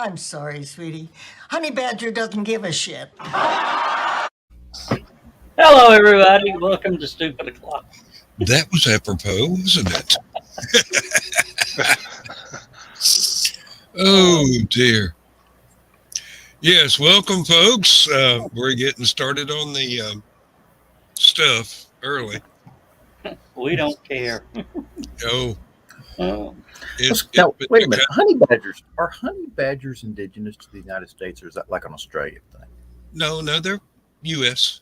I'm sorry, sweetie. Honey Badger doesn't give a shit. Hello, everybody. Welcome to Stupid O'Clock. That was apropos, wasn't it? Oh, dear. Yes, welcome, folks. We're getting started on the stuff early. We don't care. Oh, Now, wait a minute. Honey badgers, are honey badgers indigenous to the United States, or is that like an Australian thing? No, they're U.S.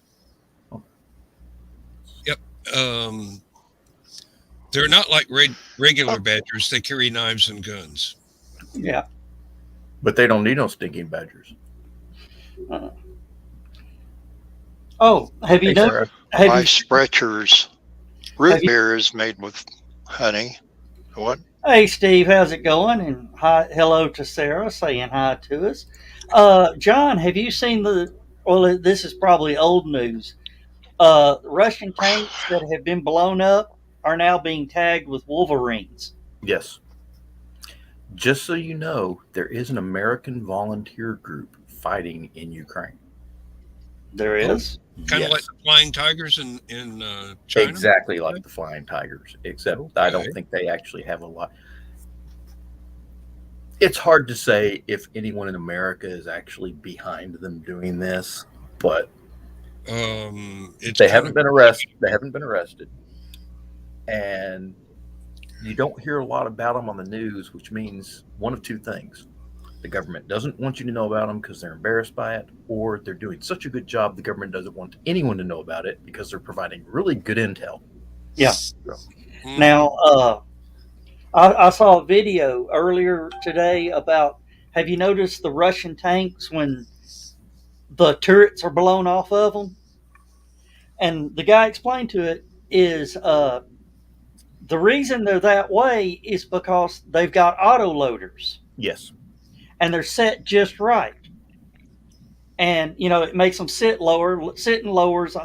Oh. Yep. They're not like regular badgers. They carry knives and guns. Yeah. But they don't need no stinking badgers. Oh, have you done? My Sprecher's root beer is made with honey. What? Hey, Steve, how's it going? And hello to Sarah saying hi to us. John, have you seen well, this is probably old news. Russian tanks that have been blown up are now being tagged with Wolverines. Yes. Just so you know, there is an American volunteer group fighting in Ukraine. There is? Kind of like the Flying Tigers in China? Exactly like the Flying Tigers, except I don't think they actually have a lot. It's hard to say if anyone in America is actually behind them doing this, but they haven't been arrested. They haven't been arrested. And you don't hear a lot about them on the news, which means one of two things. The government doesn't want you to know about them because they're embarrassed by it, or they're doing such a good job the government doesn't want anyone to know about it because they're providing really good intel. Yeah. So. Now, I saw a video earlier today about, have you noticed the Russian tanks when the turrets are blown off of them? And the guy explained to it is the reason they're that way is because they've got auto loaders. Yes. And they're set just right. And, it makes them sit lower. Sitting lower is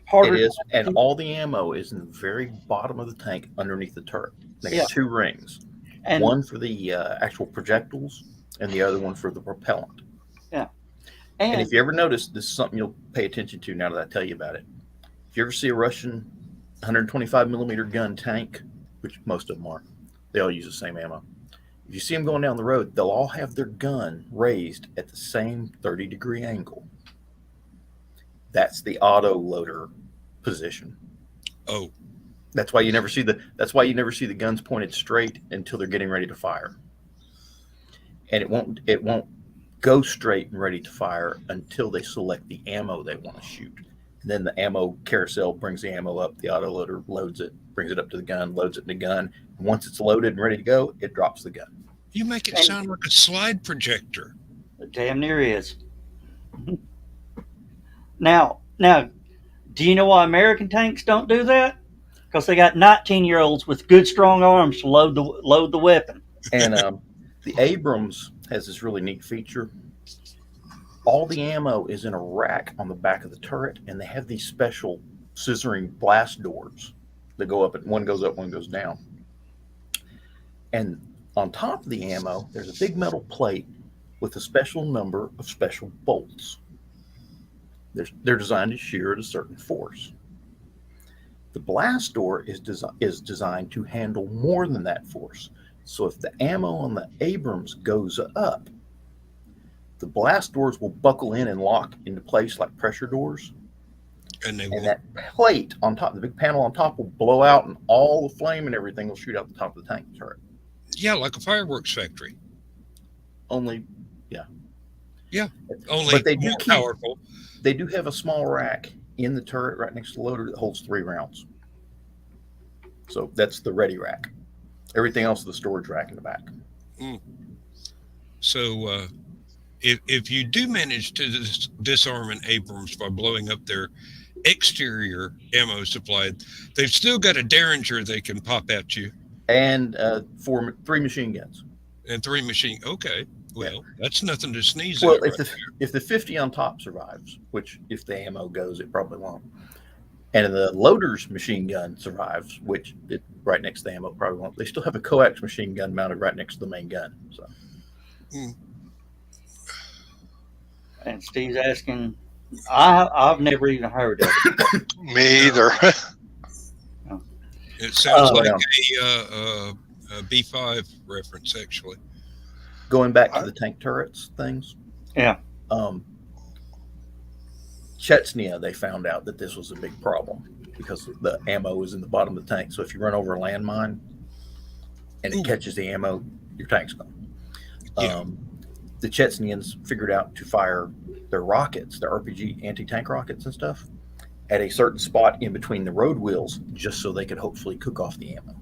harder. It is. And all the ammo is in the very bottom of the tank underneath the turret. They have two rings. And one for the actual projectiles and the other one for the propellant. Yeah. And if you ever notice, this is something you'll pay attention to now that I tell you about it. If you ever see a Russian 125 millimeter gun tank, which most of them are, they all use the same ammo. If you see them going down the road, they'll all have their gun raised at the same 30-degree angle. That's the auto loader position. Oh. That's why you never see the guns pointed straight until they're getting ready to fire. And it won't go straight and ready to fire until they select the ammo they want to shoot. And then the ammo carousel brings the ammo up, the autoloader loads it, brings it up to the gun, loads it in the gun. And once it's loaded and ready to go, it drops the gun. You make it sound like a slide projector. It damn near is. Now, do you know why American tanks don't do that? Because they got 19-year-olds with good, strong arms to load the weapon. And the Abrams has this really neat feature. All the ammo is in a rack on the back of the turret, and they have these special scissoring blast doors that go up, and one goes up, one goes down. And on top of the ammo, there's a big metal plate with a special number of special bolts. They're designed to shear at a certain force. The blast door is designed to handle more than that force. So if the ammo on the Abrams goes up, the blast doors will buckle in and lock into place like pressure doors. And that plate on top, the big panel on top, will blow out, and all the flame and everything will shoot out the top of the tank turret. Yeah, like a fireworks factory. Only, yeah. Yeah, only but more powerful. They do have a small rack in the turret right next to the loader that holds 3 rounds. So that's the ready rack. Everything else is the storage rack in the back. So if you do manage to disarm an Abrams by blowing up their exterior ammo supply, they've still got a Derringer they can pop at you. And 3 machine guns. And 3 machine. Okay. Well, that's nothing to sneeze at. Well, if the 50 on top survives, which if the ammo goes, it probably won't. And the loader's machine gun survives, which right next to the ammo probably won't. They still have a coax machine gun mounted right next to the main gun. So. And Steve's asking, I've never even heard of it. Me either. It sounds like yeah. a B5 reference, actually. Going back to the tank turrets things. Yeah. Chechnya, they found out that this was a big problem because the ammo was in the bottom of the tank. So if you run over a landmine and it catches the ammo, your tank's gone. Yeah. The Chechnyans figured out to fire their rockets, their RPG anti-tank rockets and stuff, at a certain spot in between the road wheels, just so they could hopefully cook off the ammo.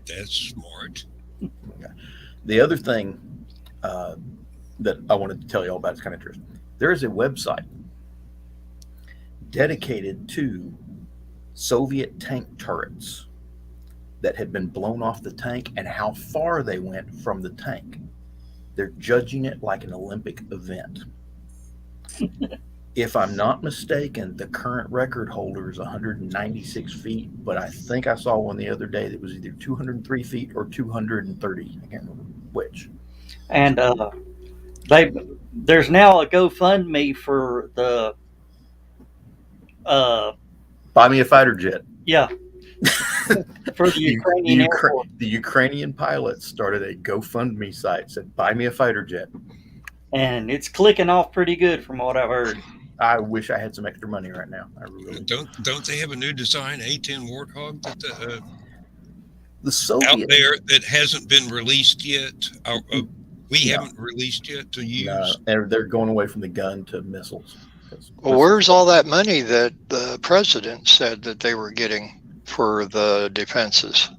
That's smart. Okay. The other thing that I wanted to tell you all about is kind of interesting. There is a website dedicated to Soviet tank turrets that had been blown off the tank and how far they went from the tank. They're judging it like an Olympic event. If I'm not mistaken, the current record holder is 196 feet, but I think I saw one the other day that was either 203 feet or 230. I can't remember which. And there's now a GoFundMe for the Buy me a fighter jet. yeah for the Ukrainian Air Force. The Ukrainian pilots started a GoFundMe site, said, buy me a fighter jet. And it's clicking off pretty good from what I've heard. I wish I had some extra money right now. I really Don't they have a new design A-10 Warthog that the Soviets out there that hasn't been released yet? We haven't released yet to use. No, they're going away from the gun to missiles. Well, where's all that money that the president said that they were getting for the defenses?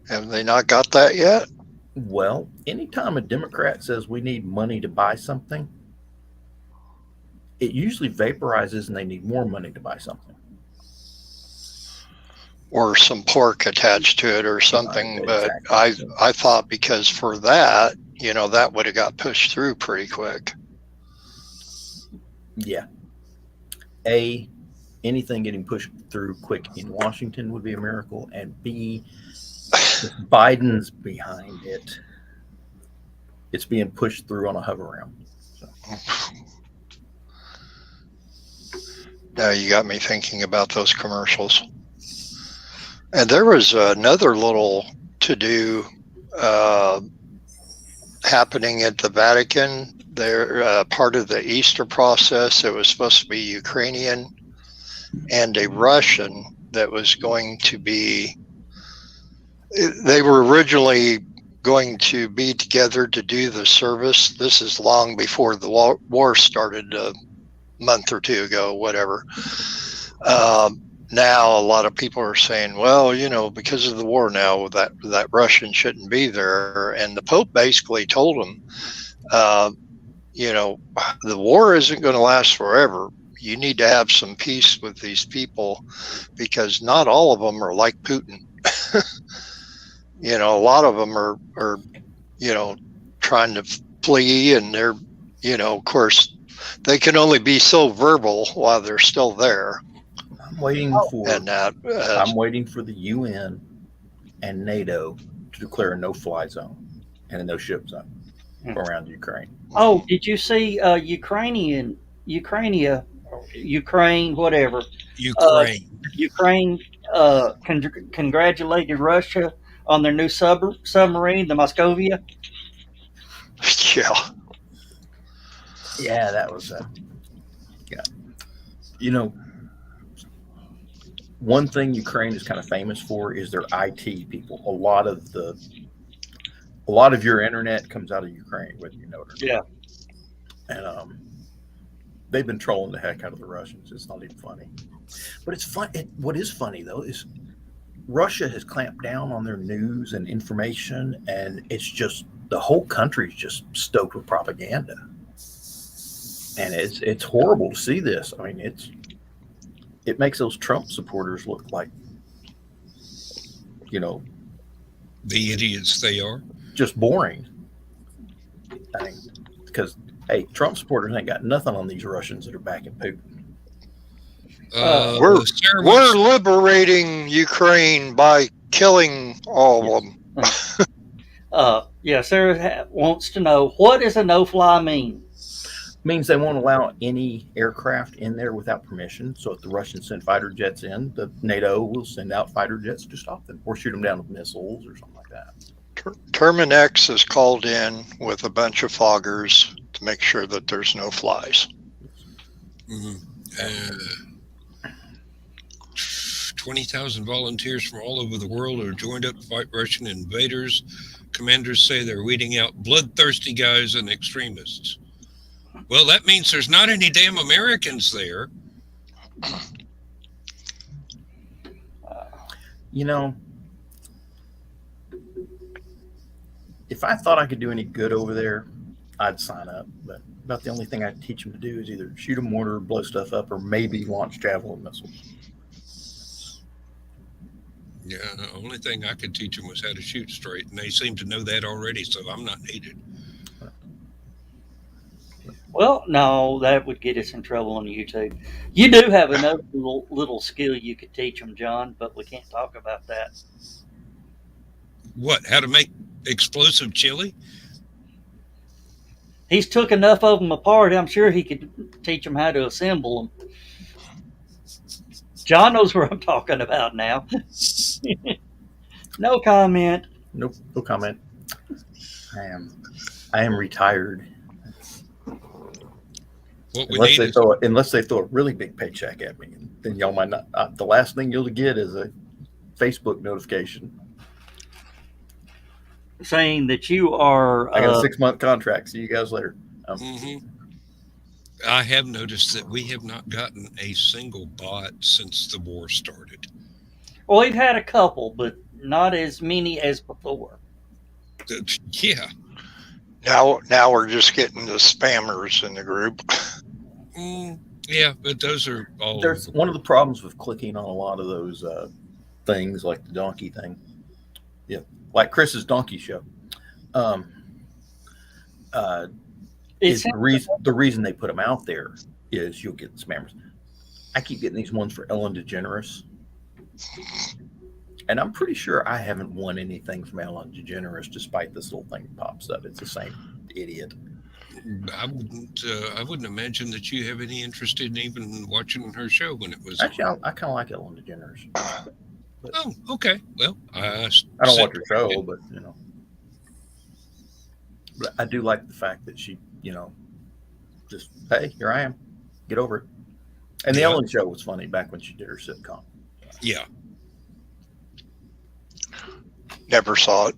Have they not got that yet? Well, anytime a Democrat says we need money to buy something, it usually vaporizes and they need more money to buy something. Or some pork attached to it or something. Exactly. But I thought because for that, that would have got pushed through pretty quick. Yeah. Anything getting pushed through quick in Washington would be a miracle. And B, if Biden's behind it, it's being pushed through on a hover round. So. Now you got me thinking about those commercials. And there was another little to-do happening at the Vatican. They're part of the Easter process. It was supposed to be Ukrainian and a Russian that was going to be. They were originally going to be together to do the service. This is long before the war started, a month or two ago, whatever. Now a lot of people are saying, well, because of the war now, that Russian shouldn't be there. And the Pope basically told them, the war isn't going to last forever. You need to have some peace with these people because not all of them are like Putin. A lot of them are trying to flee, and they're, of course, they can only be so verbal while they're still there. I'm waiting for the UN and NATO to declare a no-fly zone and a no-ship zone around Ukraine. Oh, did you see Ukraine, whatever. Ukraine congratulated Russia on their new submarine, the Moscovia. Yeah. Yeah, that was one thing Ukraine is kind of famous for is their IT people. A lot of your internet comes out of Ukraine, whether you know it or not. Yeah. And they've been trolling the heck out of the Russians. It's not even funny. But it's fun. What is funny, though, is Russia has clamped down on their news and information, and it's just the whole country's just stoked with propaganda. And it's horrible to see this. I mean, it makes those Trump supporters look like, the idiots they are. Just boring. I mean, because Trump supporters ain't got nothing on these Russians that are backing Putin. We're liberating Ukraine by killing all of them. Sarah wants to know, what does a no-fly mean? Means they won't allow any aircraft in there without permission. So if the Russians send fighter jets in, the NATO will send out fighter jets to stop them or shoot them down with missiles or something like that. Terminex is called in with a bunch of foggers to make sure that there's no flies. 20,000 volunteers from all over the world are joined up to fight Russian invaders. Commanders say they're weeding out bloodthirsty guys and extremists. Well, that means there's not any damn Americans there. You know, if I thought I could do any good over there, I'd sign up. But about the only thing I'd teach them to do is either shoot a mortar, blow stuff up, or maybe launch javelin missiles. Yeah, the only thing I could teach them was how to shoot straight, and they seem to know that already, so I'm not needed. Well, no, that would get us in trouble on YouTube. You do have another little skill you could teach them, John, but we can't talk about that. What? How to make explosive chili? He's took enough of them apart. I'm sure he could teach them how to assemble them. John knows where I'm talking about now. No comment. Nope, no comment. I am retired. Unless they throw a really big paycheck at me, then y'all might not. The last thing you'll get is a Facebook notification saying that you are. I got a 6-month contract. See you guys later. I have noticed that we have not gotten a single bot since the war started. Well, we've had a couple, but not as many as before. Yeah. Now we're just getting the spammers in the group. Yeah, but those are all. There's one of the problems with clicking on a lot of those things, like the donkey thing. Yeah, like Chris's donkey show. Is the reason they put them out there is you'll get spammers. I keep getting these ones for Ellen DeGeneres, and I'm pretty sure I haven't won anything from Ellen DeGeneres, despite this little thing that pops up. It's the same idiot. I wouldn't imagine that you have any interest in even watching her show when it was. Actually, I kind of like Ellen DeGeneres. Oh, okay. Well, I don't watch her show, but but I do like the fact that she, just hey, here I am, get over it. And the Ellen show was funny back when she did her sitcom. Yeah. Never saw it.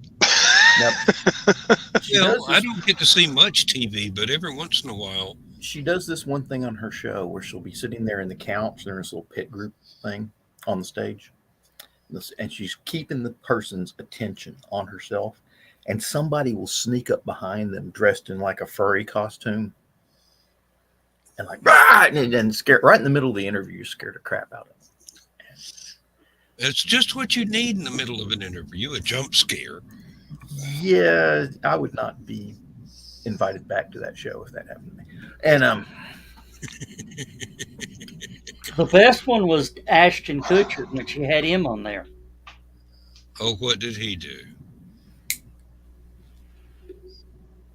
I don't get to see much TV, but every once in a while. She does this one thing on her show where she'll be sitting there in the couch, there's this little pit group thing on the stage. And she's keeping the person's attention on herself. And somebody will sneak up behind them dressed in like a furry costume. And like, and scare right in the middle of the interview, scared the crap out of them. It's just what you need in the middle of an interview, a jump scare. Yeah, I would not be invited back to that show if that happened to me. And the best one was Ashton Kutcher when she had him on there. Oh, what did he do?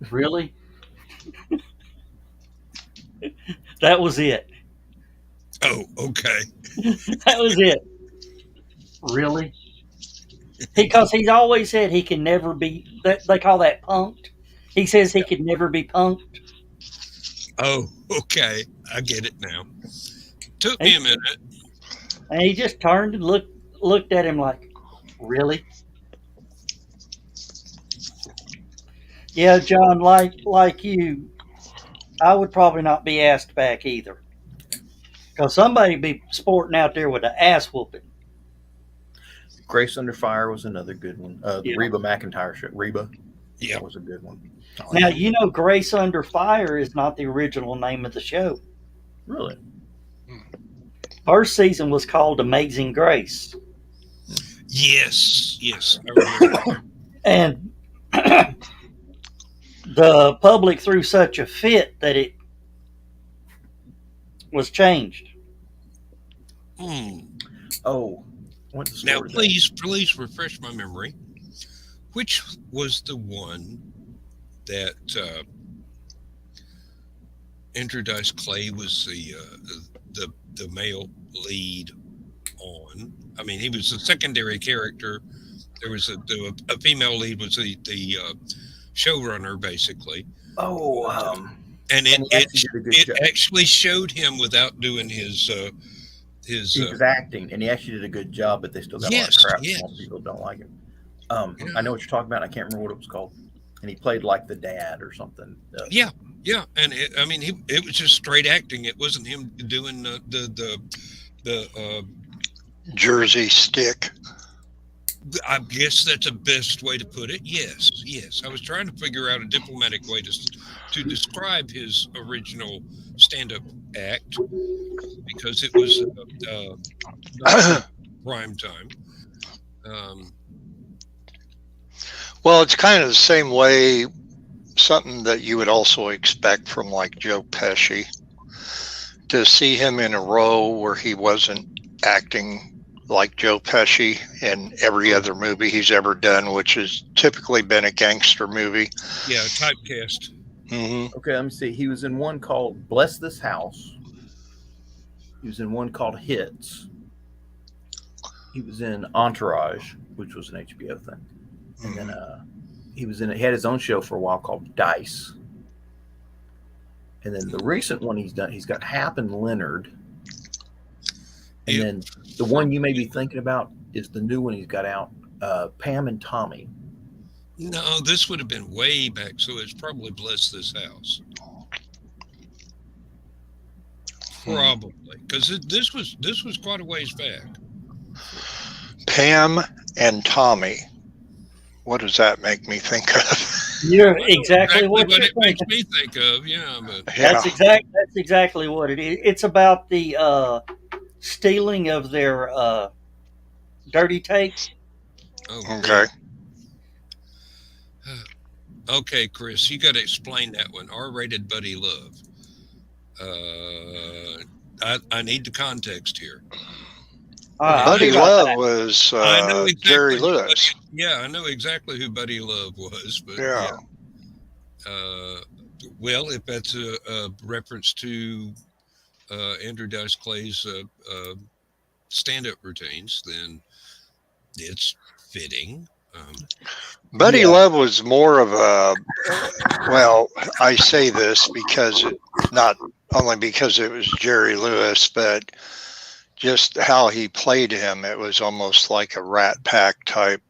Really? That was it. Oh, okay. That was it. Really? Because he's always said he can never be, they call that punked. He says he could never be punked. Oh, okay. I get it now. Took me a minute. And he just turned and looked at him like, really? Yeah, John, like you, I would probably not be asked back either. Because somebody be sporting out there with an ass whooping. Grace Under Fire was another good one. The Reba McEntire show. Reba. Yeah. That was a good one. Now, Grace Under Fire is not the original name of the show. Really? First season was called Amazing Grace. Yes. I remember. And the public threw such a fit that it was changed. Oh. Now, please refresh my memory. Which was the one that Andrew Dice Clay was the male lead on. I mean, he was a secondary character. There was a female lead was the showrunner basically, Oh, and and he actually did a good job. actually showed him without doing his He was acting, and he actually did a good job, but they still got a lot of crap. Most people don't like him. I know what you're talking about. I can't remember what it was called. And he played like the dad or something. Yeah, and I mean, it was just straight acting. It wasn't him doing the Jersey stick. I guess that's the best way to put it. Yes. I was trying to figure out a diplomatic way to describe his original stand-up act because it was prime time. Well, it's kind of the same way, something that you would also expect from like Joe Pesci, to see him in a role where he wasn't acting like Joe Pesci in every other movie he's ever done, which has typically been a gangster movie. Yeah, typecast. Mm-hmm. Okay, let me see. He was in one called Bless This House. He was in one called Hits. He was in Entourage, which was an HBO thing. And then he had his own show for a while called Dice. And then the recent one he's done, he's got Hap and Leonard. And then the one you may be thinking about is the new one he's got out, Pam and Tommy. No, this would have been way back, so it's probably Bless This House. Probably, because this was quite a ways back. Pam and Tommy. What does that make me think of? You're exactly what it makes me think of. Yeah, but that's exactly what it is. It's about the stealing of their dirty tapes. Okay. Okay, Chris, you got to explain that one. R-rated Buddy Love. I need the context here. Buddy Love was I know exactly Jerry Lewis. I know exactly who Buddy Love was, but Yeah. Well, if that's a reference to Andrew Dice Clay's stand-up routines, then it's fitting. Buddy Love was more of a, well, I say this because not only because it was Jerry Lewis, but just how he played him. It was almost like a Rat Pack type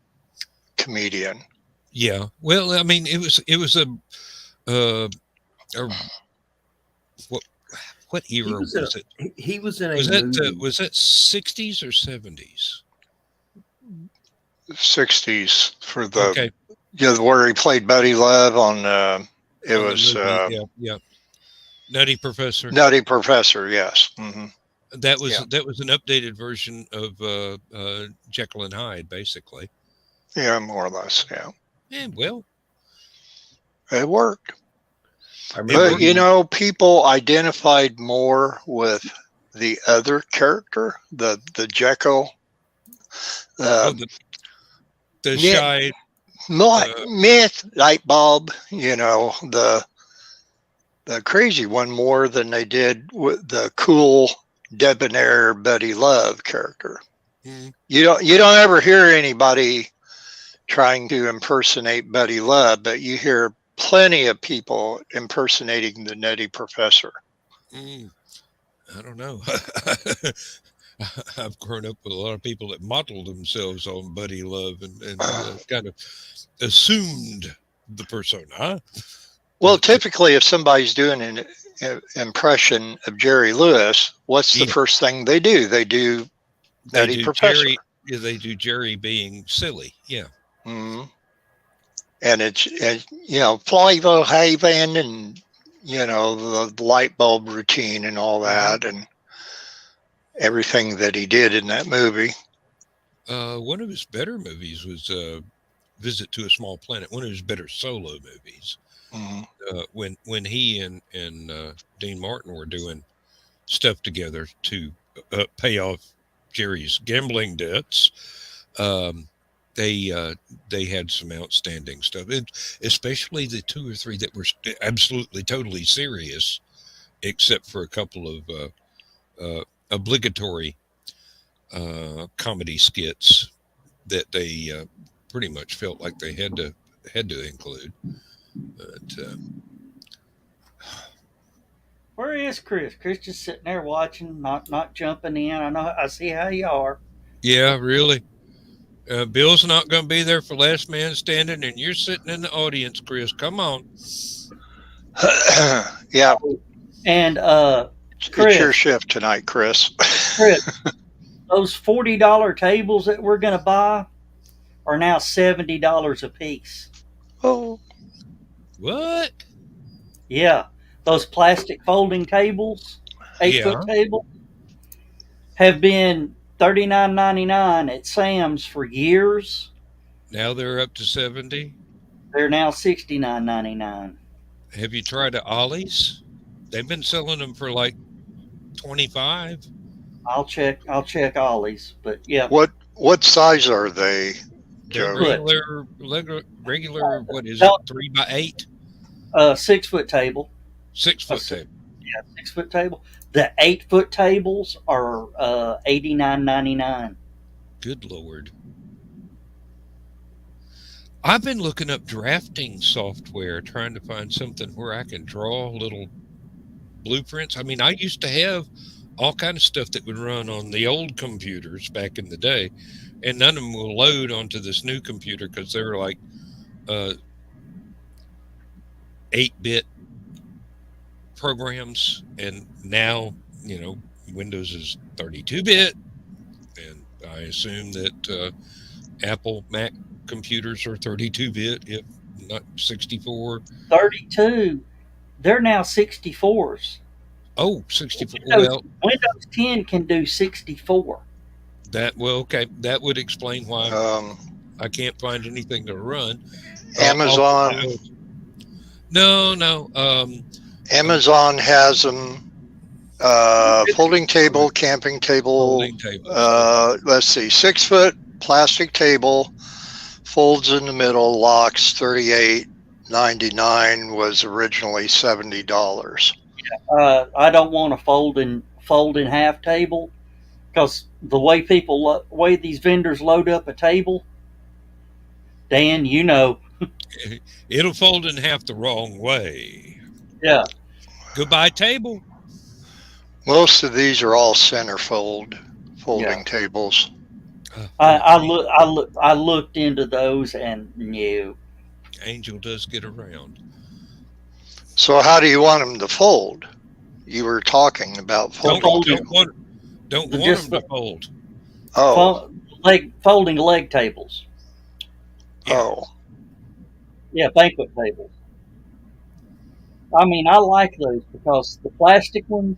comedian. Yeah. Well, I mean, it was a what era was it? He was in a was movie. that was that 60s or 70s? 60s for the where he played Buddy Love on it was Nutty Professor. Nutty Professor, yes. Mm-hmm. That was an updated version of Jekyll and Hyde, basically. Yeah, more or less. Yeah. And well, it worked. But you know, people identified more with the other character, the Jekyll. The shy myth light bulb. You know, the crazy one more than they did with the cool debonair Buddy Love character. Mm-hmm. You don't ever hear anybody trying to impersonate Buddy Love, but you hear plenty of people impersonating the Nutty Professor. I don't know. I've grown up with a lot of people that modeled themselves on Buddy Love and kind of assumed the persona. Well, typically, if somebody's doing an impression of Jerry Lewis, what's the first thing they do? They do Nutty Professor. They do Jerry being silly. Yeah. Mm-hmm. And it's Flavor Haven and, the light bulb routine and all that and everything that he did in that movie. One of his better movies was Visit to a Small Planet, one of his better solo movies. Mm-hmm. When he and Dean Martin were doing stuff together to pay off Jerry's gambling debts, they had some outstanding stuff, especially the two or three that were absolutely totally serious. except for a couple of obligatory comedy skits that they pretty much felt like they had to include. But Where is Chris? Chris just sitting there watching, not jumping in. I see how you are. yeah, really. Bill's not going to be there for Last Man Standing, and you're sitting in the audience, Chris. Come on. Yeah, And it's Chris. your shift tonight, Chris. Chris, those $40 tables that we're going to buy are now $70 a piece. Oh, What? Yeah, those plastic folding tables, 8-foot table, have been $39.99 at Sam's for years. Now they're up to 70. They're now $69.99. Have you tried the Ollie's? They've been selling them for like 25. I'll check Ollie's, but yeah. what size are they, They're Joe? regular. What is it? 3x8? 6-foot table. 6-foot table. Yeah, 6-foot table. The 8-foot tables are $89.99. Good Lord. I've been looking up drafting software, trying to find something where I can draw little blueprints. I mean, I used to have all kind of stuff that would run on the old computers back in the day, and none of them will load onto this new computer because they were like 8-bit programs, and now Windows is 32-bit, and I assume that Apple Mac computers are 32-bit, if not 64. 32. They're now 64s. Oh, 64. Windows 10 can do 64. Okay. That would explain why I can't find anything to run. Amazon. No. Amazon has them. Folding table, camping table. Let's see, 6-foot plastic table, folds in the middle, locks. $38.99 was originally $70. I don't want a fold in half table because the way these vendors load up a table, Dan, it'll fold in half the wrong way. Yeah. Goodbye table. Most of these are all centerfold folding tables. I looked into those and no. Angel does get around. So how do you want them to fold? You were talking about folding. Don't want them to fold. Oh. Folding leg tables. Yeah. Oh. Yeah, banquet tables. I mean, I like those because the plastic ones,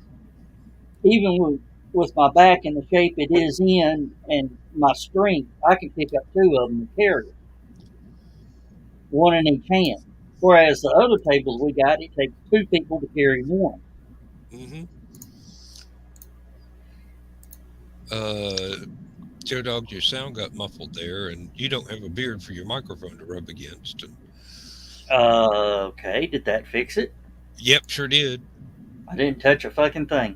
even with my back in the shape it is in and my strength, I can pick up 2 of them and carry it. One in each hand. Whereas the other tables we got, it takes 2 people to carry one. Mm-hmm. Joe Dog, your sound got muffled there, and you don't have a beard for your microphone to rub against. Okay, did that fix it? Yep, sure did. I didn't touch a fucking thing.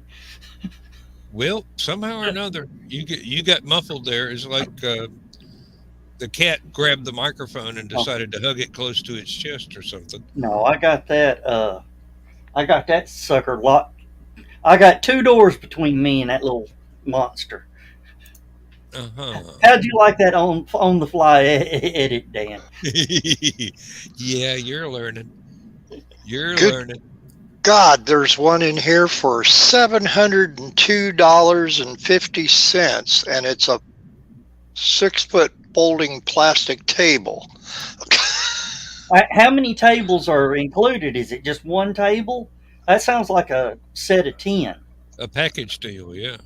Well, somehow or another, you got muffled there. It's like the cat grabbed the microphone and decided to hug it close to its chest or something. No, I got that. I got that sucker locked. I got 2 doors between me and that little monster. Uh-huh. How'd you like that on the fly edit, Dan? Yeah, you're learning. Learning. God, there's one in here for $702.50, and it's a 6-foot folding plastic table. How many tables are included? Is it just one table? That sounds like a set of 10. A package deal, yeah.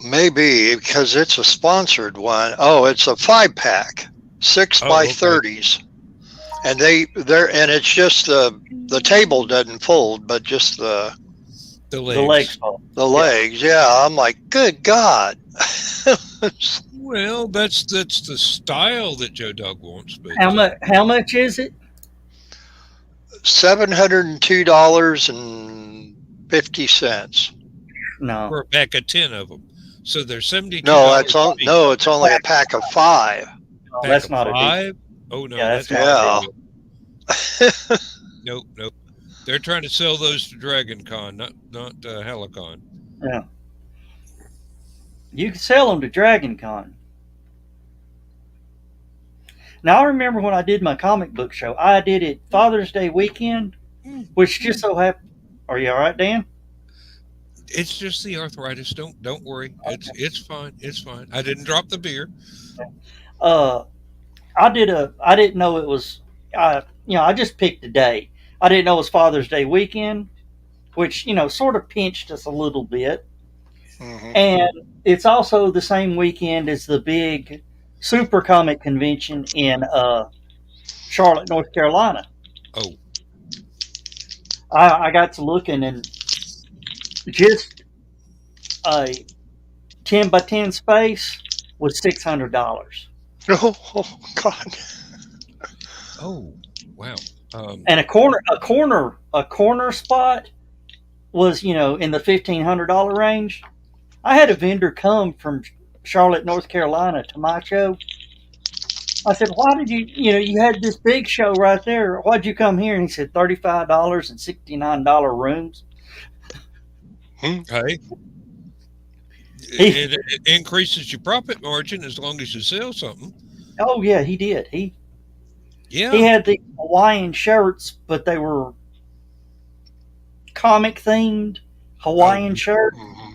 Maybe, because it's a sponsored one. Oh, it's a 5-pack, 6 by 30s, and it's just the table doesn't fold, but just the legs fold. The legs, yeah. I'm like, good God. Well, that's the style that Joe Dog wants. But how much is it? $702.50. 50 cents. No. for a pack of 10 of them. So they're $72. No, it's only a pack of 5. No, that's not a deal. 5? Oh no, Yeah, that's that's not Yeah. nope. They're trying to sell those to Dragon Con, not HallowCon. Yeah. You can sell them to Dragon Con. Now, I remember when I did my comic book show, I did it Father's Day weekend, which just so happened. Are you all right, Dan? It's just the arthritis. Don't worry. It's fine. It's fine. I didn't drop the beer. I didn't know it was. I just picked a day. I didn't know it was Father's Day weekend, which sort of pinched us a little bit. Mhm. And it's also the same weekend as the big Super Comic Convention in Charlotte, North Carolina. Oh, I got to looking, and just a 10 by 10 space was $600. Oh God. oh, wow. And a corner spot was in the $1,500 range. I had a vendor come from Charlotte, North Carolina to my show. I said, "Why did you had this big show right there? Why'd you come here?" And he said, $35 and $69 rooms. Hey, it increases your profit margin as long as you sell something. Oh yeah, he did. He Yeah. had the Hawaiian shirts, but they were comic themed Hawaiian shirts. Mhm.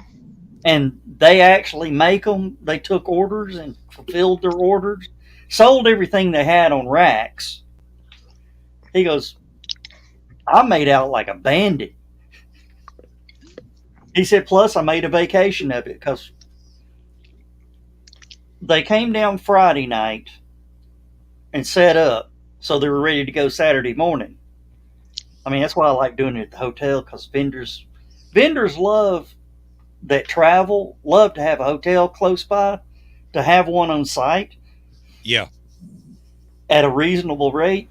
And they actually make them. They took orders and fulfilled their orders, sold everything they had on racks. He goes, I made out like a bandit. He said, plus I made a vacation of it because they came down Friday night and set up so they were ready to go Saturday morning. I mean, that's why I like doing it at the hotel, because vendors love that travel, love to have a hotel close by, to have one on site Yeah. at a reasonable rate.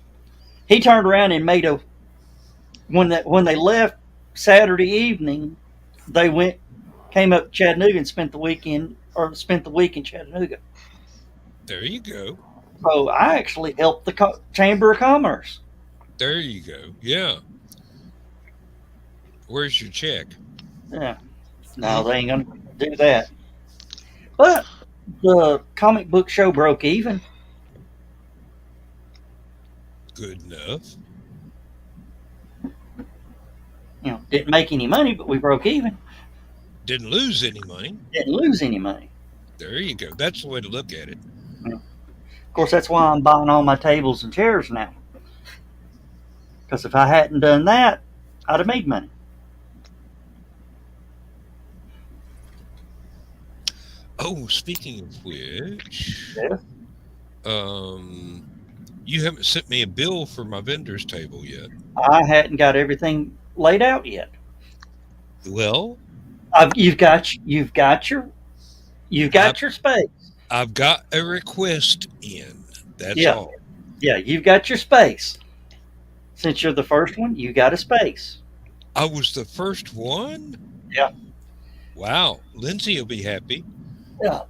He turned around and made when they left Saturday evening, they came up to Chattanooga and spent the week in Chattanooga. There you go. So I actually helped the Chamber of Commerce. There you go. Yeah. Where's your check? Yeah. No, they ain't gonna do that. But the comic book show broke even. Good enough. Didn't make any money, but we broke even. Didn't lose any money. Didn't lose any money. There you go. That's the way to look at it. Of course, that's why I'm buying all my tables and chairs now. Because if I hadn't done that, I'd have made money. Oh, speaking of which, Yeah. You haven't sent me a bill for my vendor's table yet. I hadn't got everything laid out yet. Well, You've got your space. I've got a request in. That's Yeah. all. Yeah, you've got your space. Since you're the first one, you got a space. I was the first one? Yeah. Wow. Lindsay will be happy. Yeah.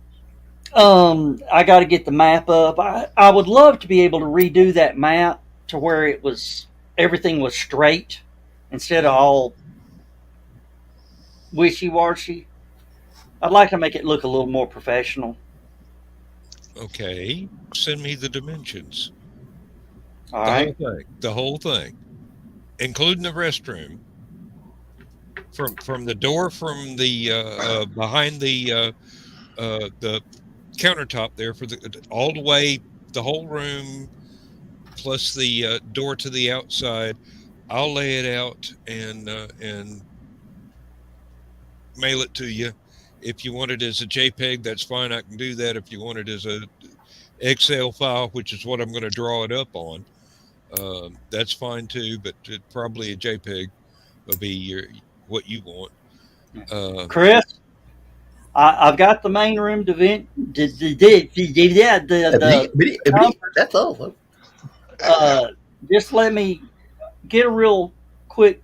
I got to get the map up. I would love to be able to redo that map to where everything was straight instead of all wishy-washy. I'd like to make it look a little more professional. Okay. Send me the dimensions. All right. The whole thing. Including the restroom. From the door from the behind the countertop there all the way, the whole room plus the door to the outside. I'll lay it out and mail it to you. If you want it as a JPEG, that's fine. I can do that. If you want it as a Excel file, which is what I'm going to draw it up on, that's fine too. But probably a JPEG will be what you want. Chris, I've got the main room to vent. That's all. Just let me get a real quick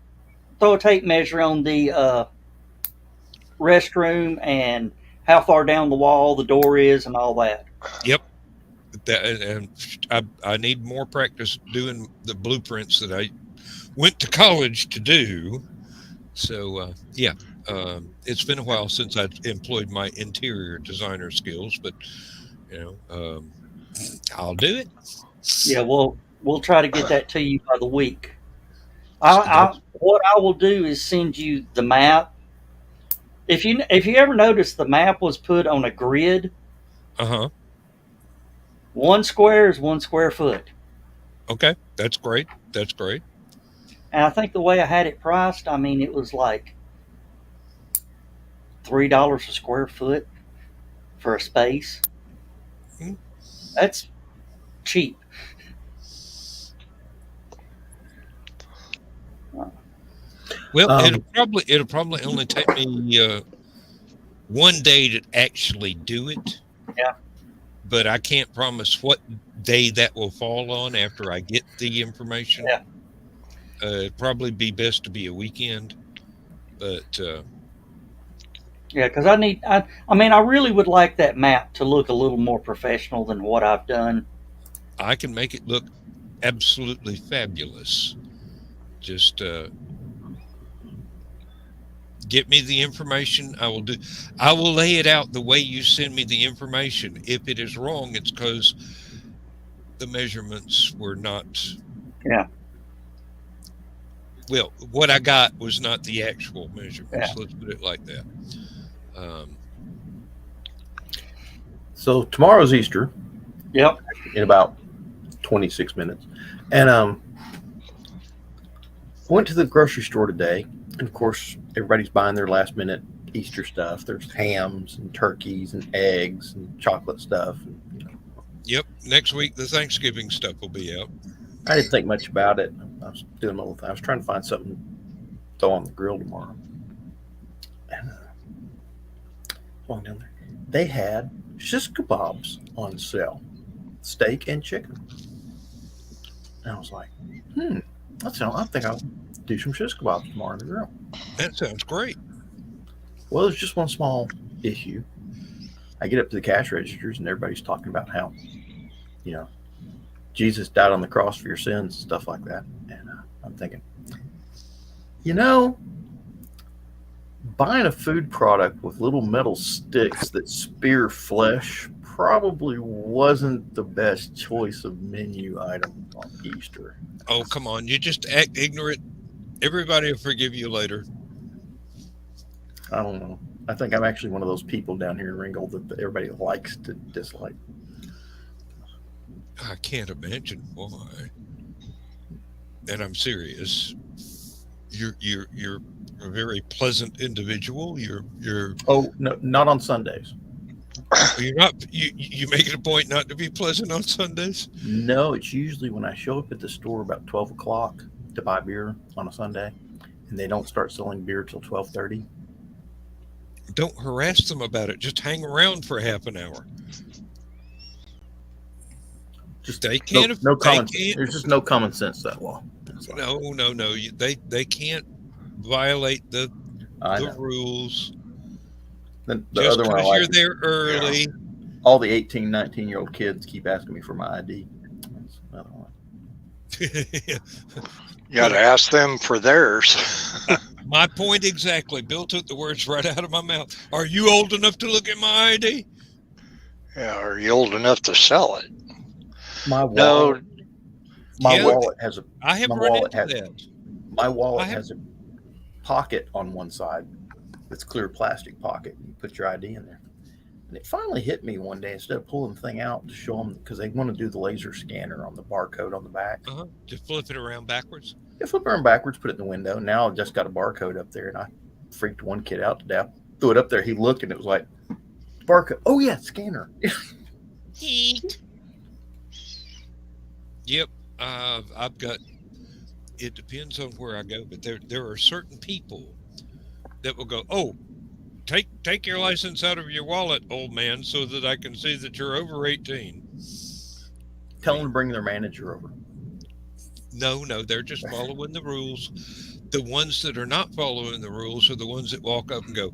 throw a tape measure on the restroom and how far down the wall the door is and all that. Yep. And I need more practice doing the blueprints that I went to college to do. So yeah, it's been a while since I employed my interior designer skills, but I'll do it. Yeah, we'll try to get that to you by the week. What I will do is send you the map. If you ever notice, the map was put on a grid. Uh-huh. 1 square is 1 square foot. Okay, that's great. That's great. And I think the way I had it priced, I mean, it was like $3 a square foot for a space. Hmm. That's cheap. Well, it'll probably only take me 1 day to actually do it. Yeah. But I can't promise what day that will fall on after I get the information. Yeah. It'd probably be best to be a weekend, but Yeah, because I mean, I really would like that map to look a little more professional than what I've done. I can make it look absolutely fabulous. Just get me the information. I will lay it out the way you send me the information. If it is wrong, it's because the measurements were not. Yeah. Well, what I got was not the actual measurements. Yeah. Let's put it like that. So tomorrow's Easter. Yep. In about 26 minutes. And went to the grocery store today. And of course, everybody's buying their last minute Easter stuff. There's hams and turkeys and eggs and chocolate stuff. And, Yep. Next week, the Thanksgiving stuff will be out. I didn't think much about it. I was doing my little thing. I was trying to find something to throw on the grill tomorrow. And going down there, they had shish kebabs on sale, steak and chicken. And I was like, I think I'll do some shish kebabs tomorrow on the grill. That sounds great. Well, there's just one small issue. I get up to the cash registers and everybody's talking about how, Jesus died on the cross for your sins and stuff like that. And I'm thinking, buying a food product with little metal sticks that spear flesh probably wasn't the best choice of menu item on Easter. Oh, come on. You just act ignorant. Everybody will forgive you later. I don't know. I think I'm actually one of those people down here in Ringgold that everybody likes to dislike. I can't imagine why. And I'm serious. You're a very pleasant individual. You're Oh, no, not on Sundays. You're not. You make it a point not to be pleasant on Sundays. No, it's usually when I show up at the store about 12 o'clock to buy beer on a Sunday, and they don't start selling beer till 12:30. Don't harass them about it. Just hang around for half an hour. Just they can't. No common. They can't, there's just no common sense to that law. No. They can't violate the rules. Then the Just other one I because like, you're there early. all the 18, 19-year-old kids keep asking me for my ID. That's another one. You got to ask them for theirs. My point exactly. Bill took the words right out of my mouth. Are you old enough to look at my ID? Yeah, are you old enough to sell it? My wallet. No. My wallet has a. I have my run wallet into has, that. My wallet has a pocket on one side. It's clear plastic pocket. You put your ID in there. And it finally hit me one day, instead of pulling the thing out to show them, because they want to do the laser scanner on the barcode on the back. Just flip it around backwards. Yeah, flip it around backwards, put it in the window. Now I've just got a barcode up there, and I freaked one kid out to death. Threw it up there. He looked, and it was like, barcode. Oh, yeah, scanner. Yep. I've got, it depends on where I go, but there are certain people that will go, oh, take your license out of your wallet, old man, so that I can see that you're over 18. Tell them to bring their manager over. No, they're just following the rules. the ones that are not following the rules are the ones that walk up and go,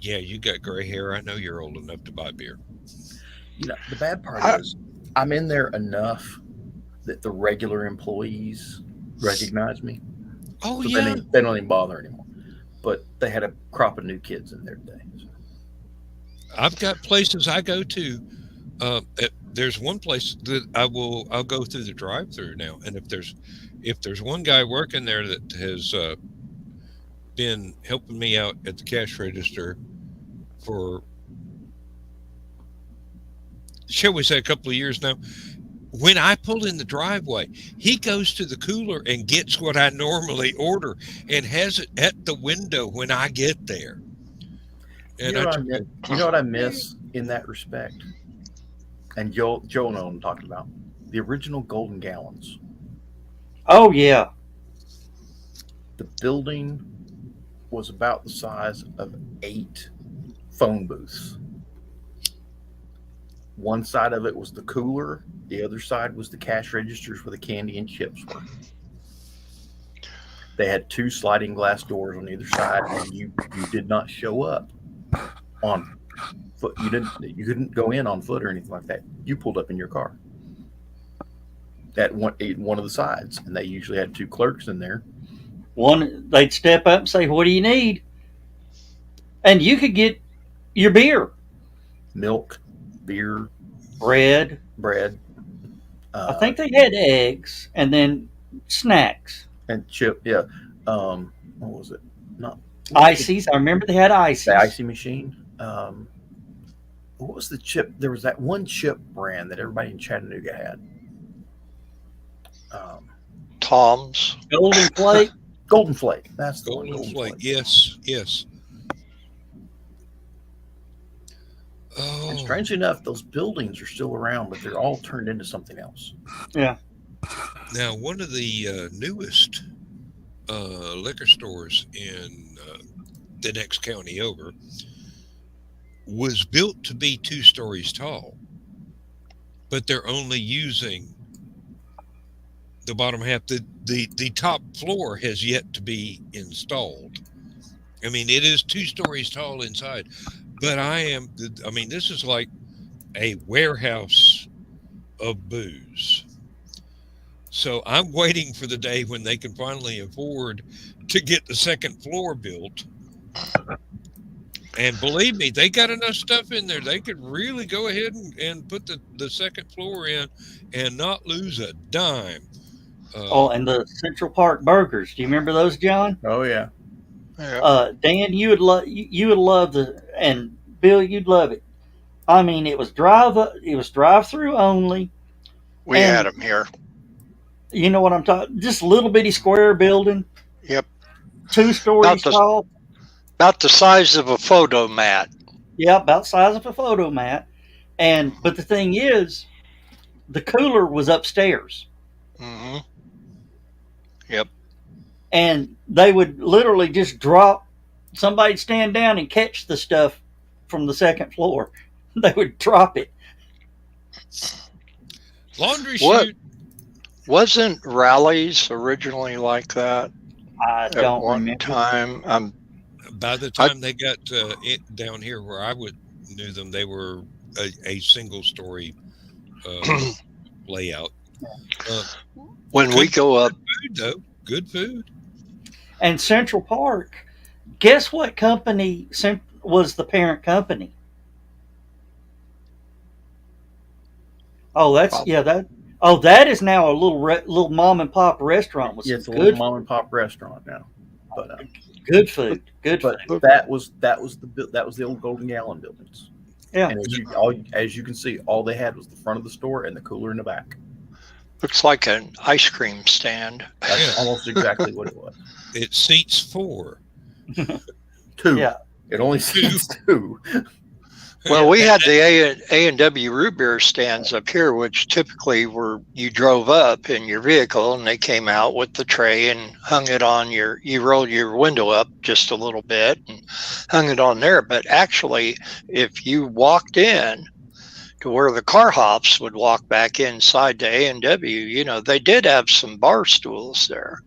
"Yeah, you got gray hair. I know you're old enough to buy beer." The bad part I- is I'm in there enough that the regular employees recognize me. Oh So yeah, they don't even bother anymore. But they had a crop of new kids in there today. So. I've got places I go to. There's one place that I'll go through the drive-through now, and if there's one guy working there that has been helping me out at the cash register for, shall we say, a couple of years now. When I pull in the driveway, he goes to the cooler and gets what I normally order and has it at the window when I get there. And You know what I miss in that respect? And Joe know what I'm talking about. The original Golden Gallons. Oh yeah. The building was about the size of 8 phone booths. One side of it was the cooler. The other side was the cash registers where the candy and chips were. They had 2 sliding glass doors on either side, and you did not show up on foot. You couldn't go in on foot or anything like that. You pulled up in your car at one of the sides, and they usually had 2 clerks in there. One, they'd step up and say, "What do you need?" And you could get your beer, Milk, beer, bread. I think they had eggs and then snacks. and chip. Yeah. What was it? Not Ices. I remember they had ices. the icy machine. What was the chip? There was that one chip brand that everybody in Chattanooga had. Tom's. Golden plate. Golden Flake. That's the one. Golden Flake. Yes. Oh, And strangely enough, those buildings are still around, but they're all turned into something else. Yeah. now one of the newest liquor stores in the next county over was built to be 2 stories tall, but they're only using the bottom half. The top floor has yet to be installed. I mean, it is 2 stories tall inside, but this is like a warehouse of booze. So I'm waiting for the day when they can finally afford to get the second floor built. And believe me, they got enough stuff in there. They could really go ahead and put the second floor in and not lose a dime. And the Central Park burgers. Do you remember those, John? Oh yeah. Yeah. Dan, you would love and Bill, you'd love it. I mean, it was drive-through only. We had them here. You know what I'm talking? Just a little bitty square building. Yep. 2 stories tall. About the size of a photo mat. Yeah, about the size of a photo mat. But the thing is, the cooler was upstairs. Mm-hmm. Yep. And they would literally just drop, somebody'd stand down and catch the stuff from the second floor. They would drop it. Laundry What? chute. Wasn't Rallies originally like that I at don't one remember. time? By the time they got down here where I knew them, they were a single story layout. When we go up, Food though, good food. And Central Park, guess what company was the parent company? Oh, that is now a little mom and pop restaurant with It's a some little good, mom and pop restaurant now. But good food. Good but food. that was the old Golden Gallon buildings. Yeah. And as you can see, all they had was the front of the store and the cooler in the back. looks like an ice cream stand. That's almost exactly what it was. It seats 4. 2. Yeah. It only seats 2. Well, we had the A&W root beer stands up here, which typically you drove up in your vehicle and they came out with the tray and hung it on you rolled your window up just a little bit and hung it on there. But actually, if you walked in to where the car hops would walk back inside to A&W, they did have some bar stools there.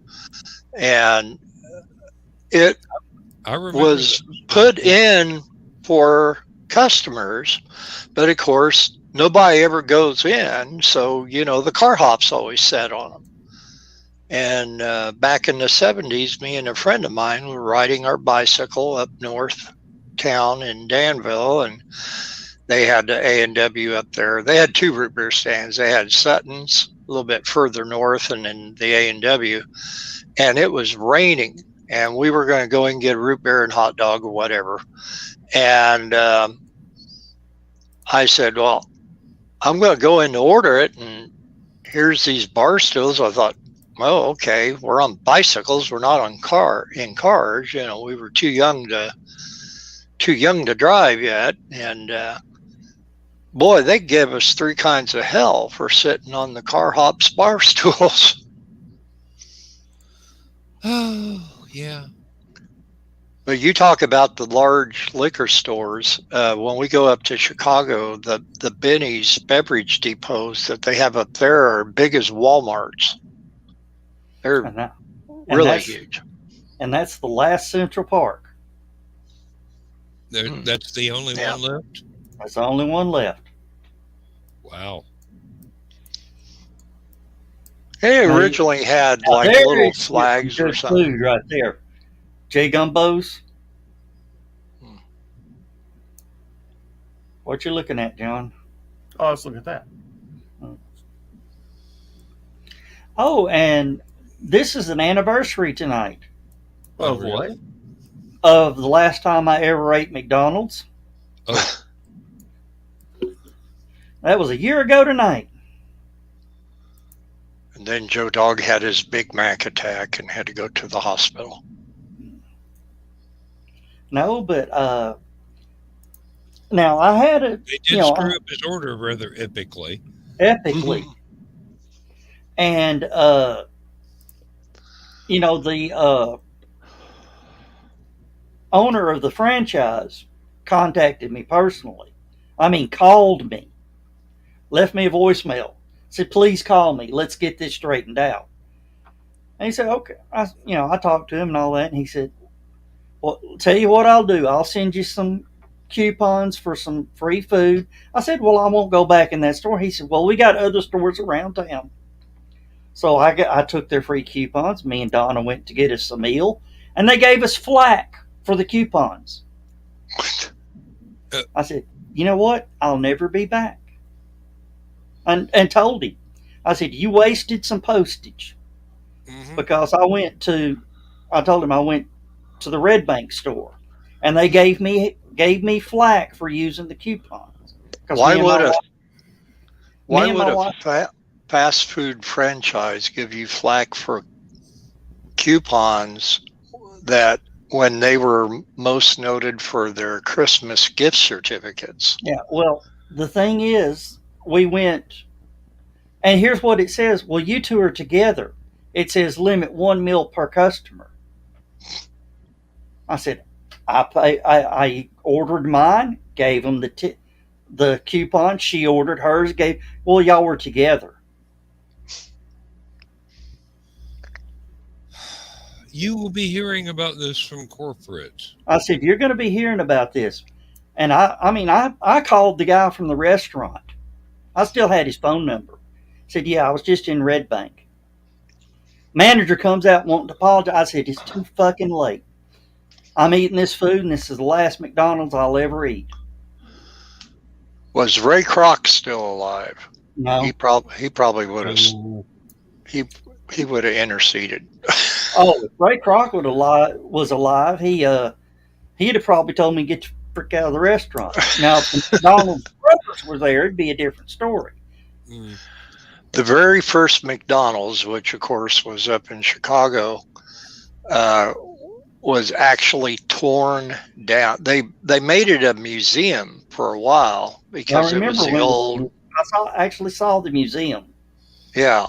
and it I remember was those. put in for customers, but of course nobody ever goes in, so the car hops always sat on them. And back in the 70s, me and a friend of mine were riding our bicycle up north town in Danville, and they had the A&W up there. They had two root beer stands. They had Sutton's a little bit further north, and then the A&W. And it was raining, and we were going to go and get a root beer and hot dog or whatever. And I said, well, I'm going to go in to order it, and here's these bar stools. I thought, oh, okay, we're on bicycles. We're not in cars. We were too young to drive yet. And boy, they gave us three kinds of hell for sitting on the car hops bar stools. Oh, yeah. But you talk about the large liquor stores. When we go up to Chicago, the Benny's beverage depots that they have up there are big as Walmarts. They're really huge. And that's the last Central Park. That's the only one left? That's the only one left. Wow. They originally had like little flags or something. Food right there. J Gumbos. What you looking at, John? Oh, let's look at that. Oh, and this is an anniversary tonight Of what? of the last time I ever ate McDonald's. Oh, That was a year ago tonight. And then Joe Dog had his Big Mac attack and had to go to the hospital. No, but now I had a they did screw up his order rather epically. epically, and the owner of the franchise contacted me personally. I mean, called me, left me a voicemail, said, "Please call me. Let's get this straightened out." And he said, "Okay." I talked to him and all that, and he said, "Well, tell you what I'll do. I'll send you some coupons for some free food." I said, "Well, I won't go back in that store." He said, "Well, we got other stores around town." So I took their free coupons. Me and Donna went to get us a meal, and they gave us flack for the coupons. I said, "You know what? I'll never be back." And told him, I said, "You wasted some postage." Because I told him I went to the Red Bank store, and they gave me flack for using the coupons. Why would a fast food franchise give you flack for coupons that when they were most noted for their Christmas gift certificates? Yeah, well, the thing is, we went, and here's what it says. Well, you two are together. It says limit 1 meal per customer. I said, I ordered mine, gave them the coupon. She ordered hers, well, y'all were together. You will be hearing about this from corporate. I said, you're going to be hearing about this. And I called the guy from the restaurant. I still had his phone number. Said, yeah, I was just in Red Bank. Manager comes out wanting to apologize. I said, it's too fucking late. I'm eating this food, and this is the last McDonald's I'll ever eat. Was Ray Kroc still alive? No. He probably would have. He would have interceded. Oh, if Ray Kroc was alive, he'd have probably told me to get the frick out of the restaurant. Now, if McDonald's brothers were there, it'd be a different story. The very first McDonald's, which of course was up in Chicago, was actually torn down. They made it a museum for a while because it was the old. I actually saw the museum. Yeah.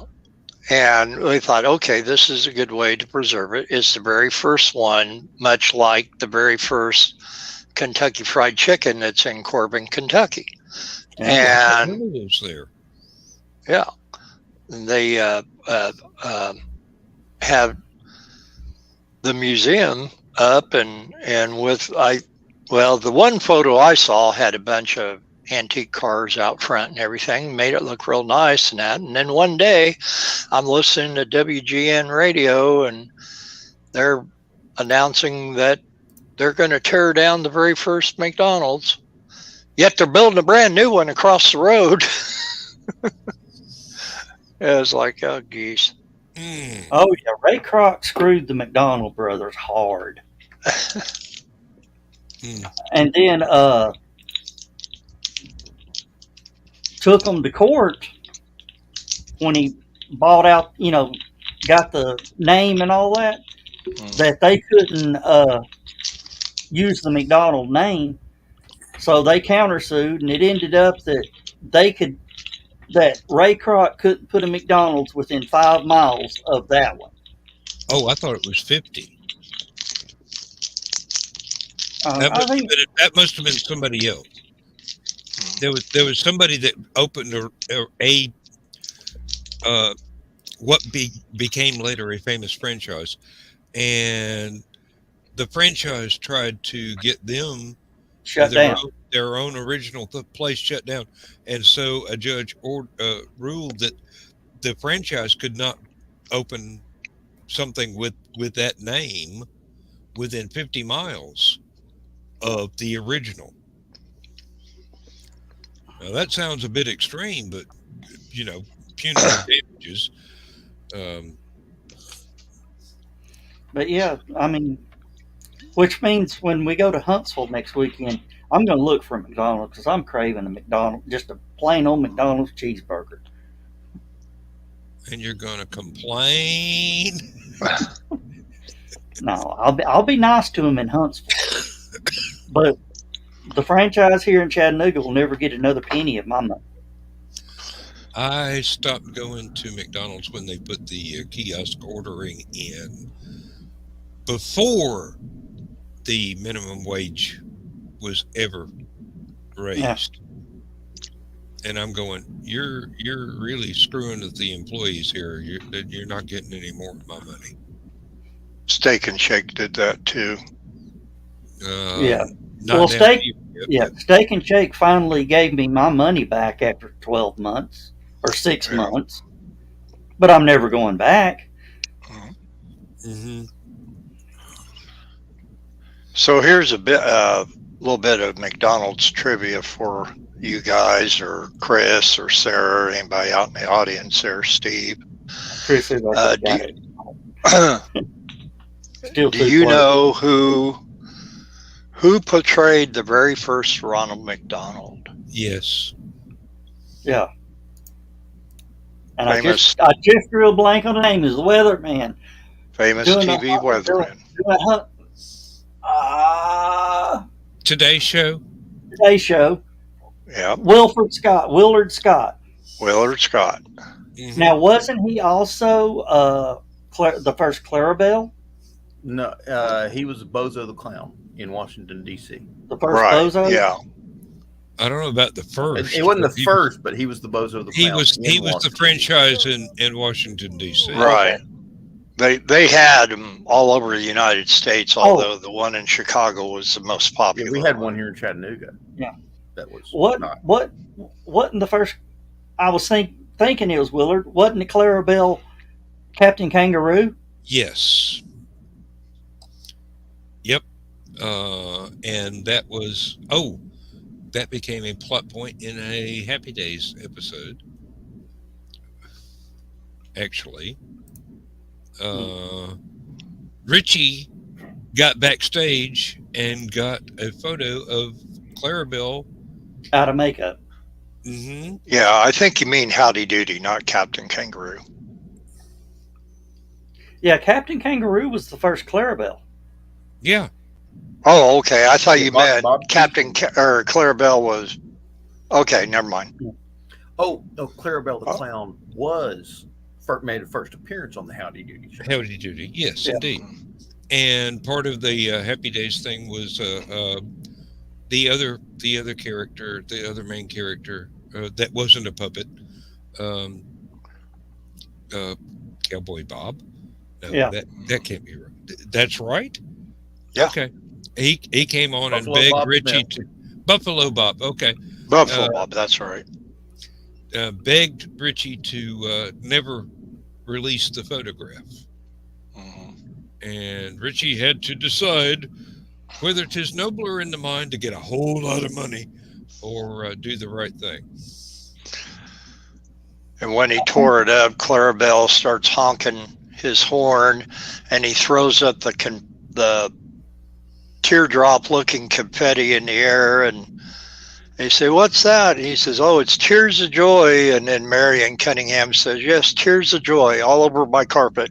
And we thought, okay, this is a good way to preserve it. It's the very first one, much like the very first Kentucky Fried Chicken that's in Corbin, Kentucky. And there. Yeah, they have the museum up, and the one photo I saw had a bunch of antique cars out front and everything, made it look real nice and that. And then one day I'm listening to WGN radio, and they're announcing that they're going to tear down the very first McDonald's, yet they're building a brand new one across the road. It was like, oh geez. Oh yeah, Ray Kroc screwed the McDonald brothers hard. And then took them to court when he bought out, got the name and all that, that they couldn't use the McDonald name. So they countersued, and it ended up that Ray Kroc couldn't put a McDonald's within 5 miles of that one. Oh, I thought it was 50. That must have been somebody else. There was somebody that opened what became later a famous franchise, and the franchise tried to get them shut down. Their own original place shut down, and so a judge ruled that the franchise could not open something with that name within 50 miles of the original. Now that sounds a bit extreme, but punitive damages. But yeah, I mean, which means when we go to Huntsville next weekend, I'm going to look for a McDonald's because I'm craving a McDonald's, just a plain old McDonald's cheeseburger. And you're going to complain? No, I'll be nice to them in Huntsville, but the franchise here in Chattanooga will never get another penny of my money. I stopped going to McDonald's when they put the kiosk ordering in before the minimum wage was ever raised. Yeah. And I'm going, you're really screwing with the employees here. You're not getting any more of my money. Steak and Shake did that too. Yeah. Well, Steak and Shake finally gave me my money back after 12 months or 6 months, but I'm never going back. Mm-hmm. So here's a little bit of McDonald's trivia for you guys, or Chris, or Sarah, or anybody out in the audience there, Steve. Chris is like do you know who portrayed the very first Ronald McDonald? Yes. Yeah. And I just drew a blank on the name. Is the Weatherman. Famous TV weatherman. Today Show. Today Show. Yeah. Willard Scott. Willard Scott. Mm-hmm. Now, wasn't he also the first Clarabelle? No, he was Bozo the Clown in Washington, D.C. The first Bozo? Yeah. I don't know about the first. It wasn't the first, but he was the Bozo the Clown. He was the franchise in Washington, D.C. Right. They had them all over the United States, although the one in Chicago was the most popular. Yeah, we had one here in Chattanooga. Yeah. That was wasn't the first. I was thinking it was Willard. Wasn't the Clarabelle Captain Kangaroo? Yes. Yep. And that was that became a plot point in a Happy Days episode. Actually, Richie got backstage and got a photo of Clarabelle out of makeup. Mm-hmm. Yeah, I think you mean Howdy Doody, not Captain Kangaroo. Yeah, Captain Kangaroo was the first Clarabelle. Yeah. Oh, okay. I thought you meant Captain or Clarabelle was. Okay, never mind. Oh, no, Clarabelle the Clown made a first appearance on the Howdy Doody show. Howdy Doody, yes, indeed. And part of the Happy Days thing was the other character, the other main character that wasn't a puppet, Cowboy Bob. No, that can't be right. That's right. Yeah. Okay. He came on Buffalo and begged Bob Richie Smith. to Buffalo Bob. Okay. Buffalo Bob, that's right. Begged Richie to never release the photograph. And Richie had to decide whether 'tis nobler in the mind to get a whole lot of money or do the right thing. And when he tore it up, Clarabelle starts honking his horn, and he throws up the teardrop-looking confetti in the air, and they say, "What's that?" And he says, "Oh, it's tears of joy." And then Marion Cunningham says, "Yes, tears of joy all over my carpet."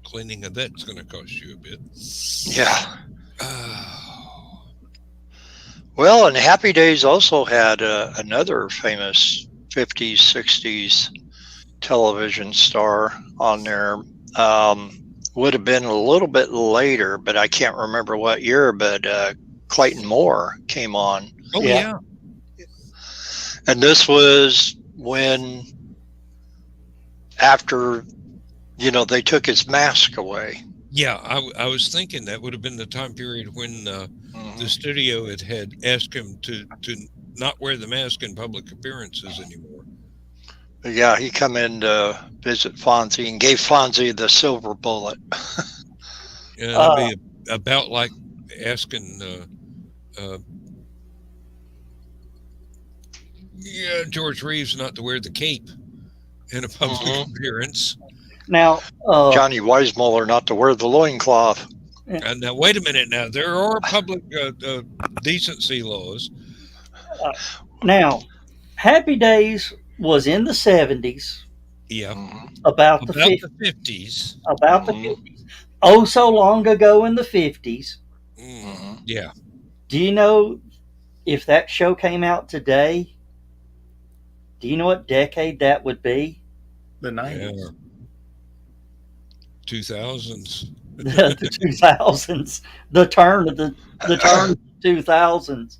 Cleaning of that's going to cost you a bit. Yeah. Well, and Happy Days also had another famous 50s, 60s television star on there. Would have been a little bit later, but I can't remember what year, but Clayton Moore came on. Oh, Yeah. yeah. And this was when, after, they took his mask away. Yeah, I was thinking that would have been the time period when the studio had asked him to not wear the mask in public appearances anymore. Yeah, he come in to visit Fonzie and gave Fonzie the silver bullet. Yeah, that'd be about like asking George Reeves not to wear the cape in a public appearance. Now, Johnny Weissmuller not to wear the loincloth. Now, wait a minute. Now, there are public decency laws. now, Happy Days was in the 70s, Yeah. about the About 50s, the 50s. about the 50s. Oh, so long ago in the 50s. Yeah. Do you know if that show came out today? Do you know what decade that would be? The 90s. Yeah. 2000s. The 2000s, the turn of the 2000s.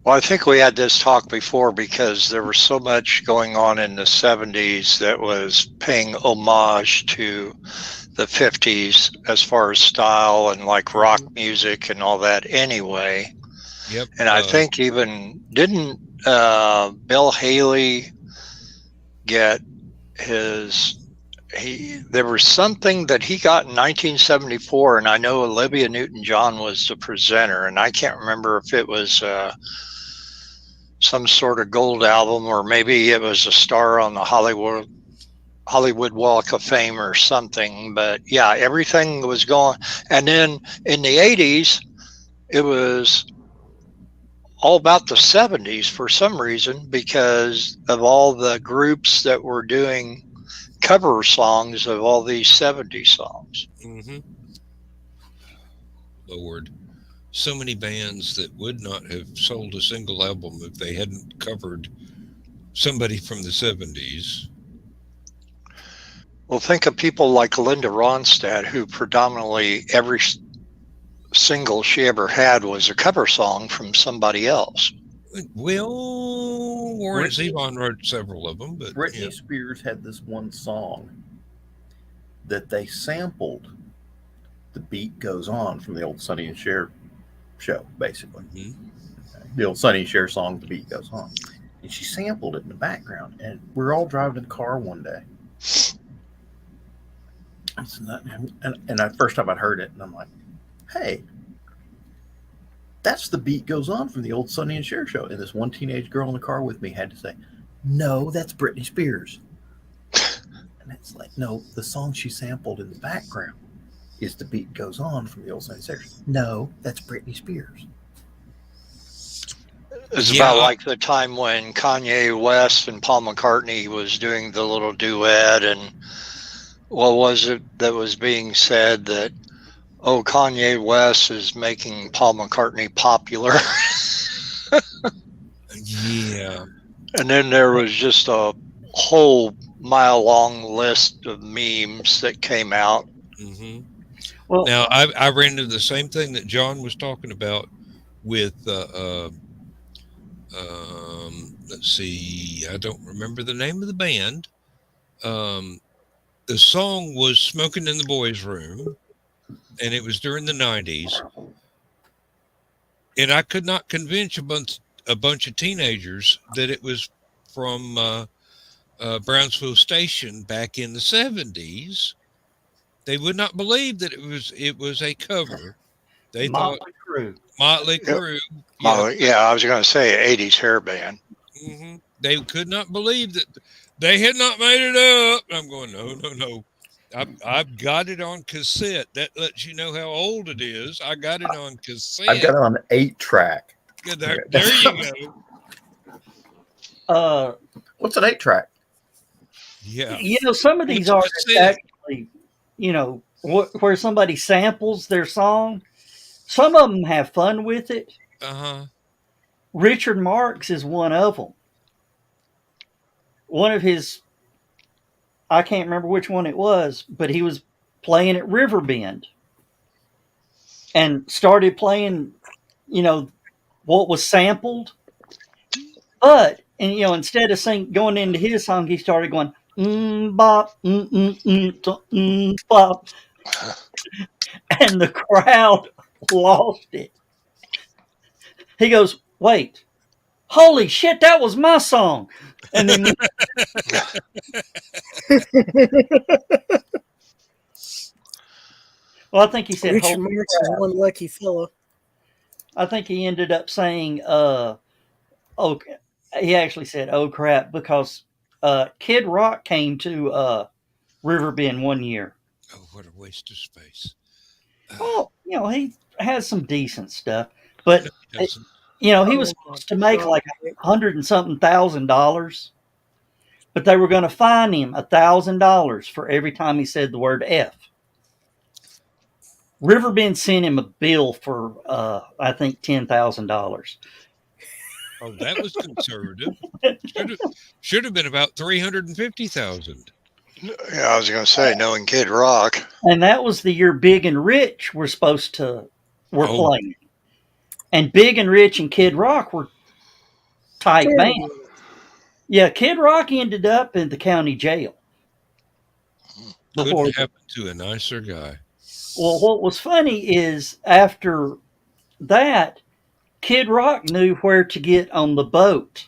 Well, I think we had this talk before because there was so much going on in the 70s that was paying homage to the 50s as far as style and like rock music and all that anyway. Yep. And I think even didn't Bill Haley get there was something that he got in 1974, and I know Olivia Newton-John was the presenter, and I can't remember if it was some sort of gold album or maybe it was a star on the Hollywood Walk of Fame or something. But yeah, everything was going. And then in the 80s, it was all about the 70s for some reason because of all the groups that were doing cover songs of all these 70s songs. Lord, so many bands that would not have sold a single album if they hadn't covered somebody from the 70s. Well, think of people like Linda Ronstadt, who predominantly every single she ever had was a cover song from somebody else. Well, Warren Zevon wrote several of them, but Britney Spears had this one song that they sampled. The Beat Goes On from the old Sonny and Cher show, basically. The old Sonny and Cher song, The Beat Goes On. And she sampled it in the background. And we're all driving in the car one day. And the first time I'd heard it, and I'm like, hey, that's The Beat Goes On from the old Sonny and Cher show. And this one teenage girl in the car with me had to say, no, that's Britney Spears. And it's like, no, the song she sampled in the background is The Beat Goes On from the old Sonny and Cher show. No, that's Britney Spears. It's about like the time when Kanye West and Paul McCartney was doing the little duet, and what was it that was being said that, oh, Kanye West is making Paul McCartney popular. yeah. And then there was just a whole mile-long list of memes that came out. Well, now, I ran into the same thing that John was talking about with, let's see, I don't remember the name of the band. The song was "Smoking in the Boys' Room," and it was during the 90s. And I could not convince a bunch of teenagers that it was from Brownsville Station back in the 70s. They would not believe that it was a cover. They thought Motley Crue. Motley Yep. Crue. Oh, yeah, I was going to say 80s hair band. Mm-hmm. They could not believe that they had not made it up. I'm going, no. I've got it on cassette. That lets you know how old it is. I got it on cassette. I've got it on 8-track. There you go. What's an 8-track? Yeah. Some of these artists actually, where somebody samples their song, some of them have fun with it. Uh-huh. Richard Marx is one of them. One of his, I can't remember which one it was, but he was playing at Riverbend and started playing, what was sampled. But, instead of going into his song, he started going, bop, bop. And the crowd lost it. He goes, wait, holy shit, that was my song. And then well, I think he said Richard Marx is one lucky fella. I think he ended up saying he actually said oh crap, because Kid Rock came to Riverbend one year. Oh, what a waste of space. Well, he has some decent stuff, but he was supposed to make like $100 and something thousand, but they were going to fine him $1,000 for every time he said the word F. Riverbend sent him a bill for I think $10,000. Oh, that was conservative. Should have been about $350,000. Yeah, I was going to say, knowing Kid Rock. And that was the year Big and Rich were playing. And Big and Rich and Kid Rock were tight bands. Yeah, Kid Rock ended up in the county jail. Couldn't happen to a nicer guy. Well, what was funny is after that, Kid Rock knew where to get on the boat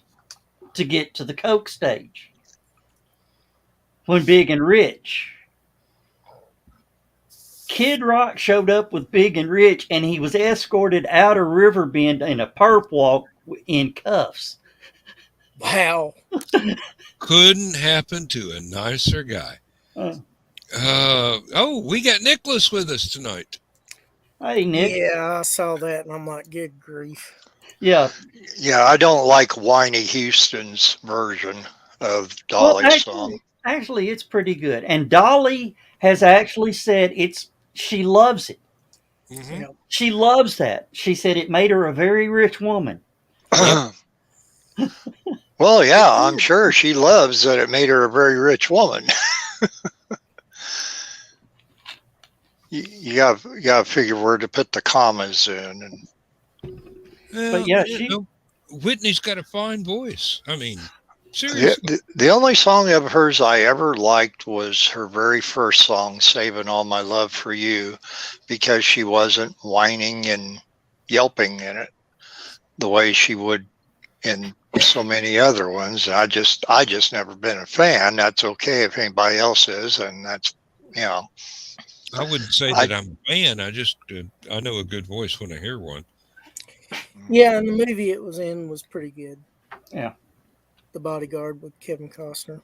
to get to the Coke stage. When Big and Rich, Kid Rock showed up with Big and Rich, and he was escorted out of Riverbend in a perp walk in cuffs. Wow. Couldn't happen to a nicer guy. We got Nicholas with us tonight. Hey, Nick. Yeah, I saw that, and I'm like, good grief. Yeah. Yeah, I don't like Whitney Houston's version of Dolly's song. Actually, it's pretty good. And Dolly has actually said she loves it. Mm-hmm. She loves that. She said it made her a very rich woman. Well, yeah, I'm sure she loves that it made her a very rich woman. you got to figure where to put the commas in. But yeah, Whitney's got a fine voice. I mean, seriously. The only song of hers I ever liked was her very first song, Saving All My Love for You, because she wasn't whining and yelping in it the way she would in so many other ones. I just never been a fan. That's okay if anybody else is, and that's, I wouldn't say that I'm a fan. I know a good voice when I hear one. Yeah, and the movie it was in was pretty good. Yeah. The Bodyguard with Kevin Costner.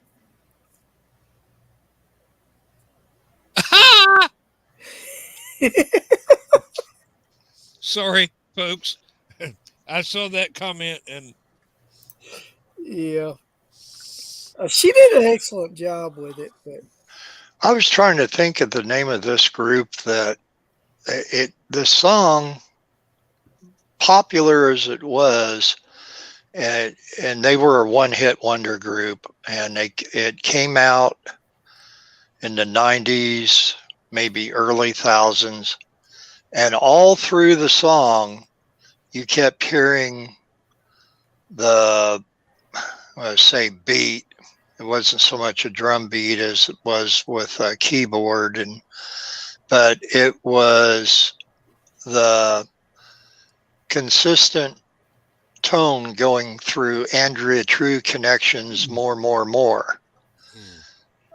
Sorry, folks. I saw that comment and yeah, she did an excellent job with it. But I was trying to think of the name of this group that the song, popular as it was, and they were a one-hit wonder group, and it came out in the 90s, maybe early thousands, and all through the song, you kept hearing the, beat, It wasn't so much a drum beat as it was with a keyboard, but it was the consistent tone going through Andrea True Connections, More, More, More.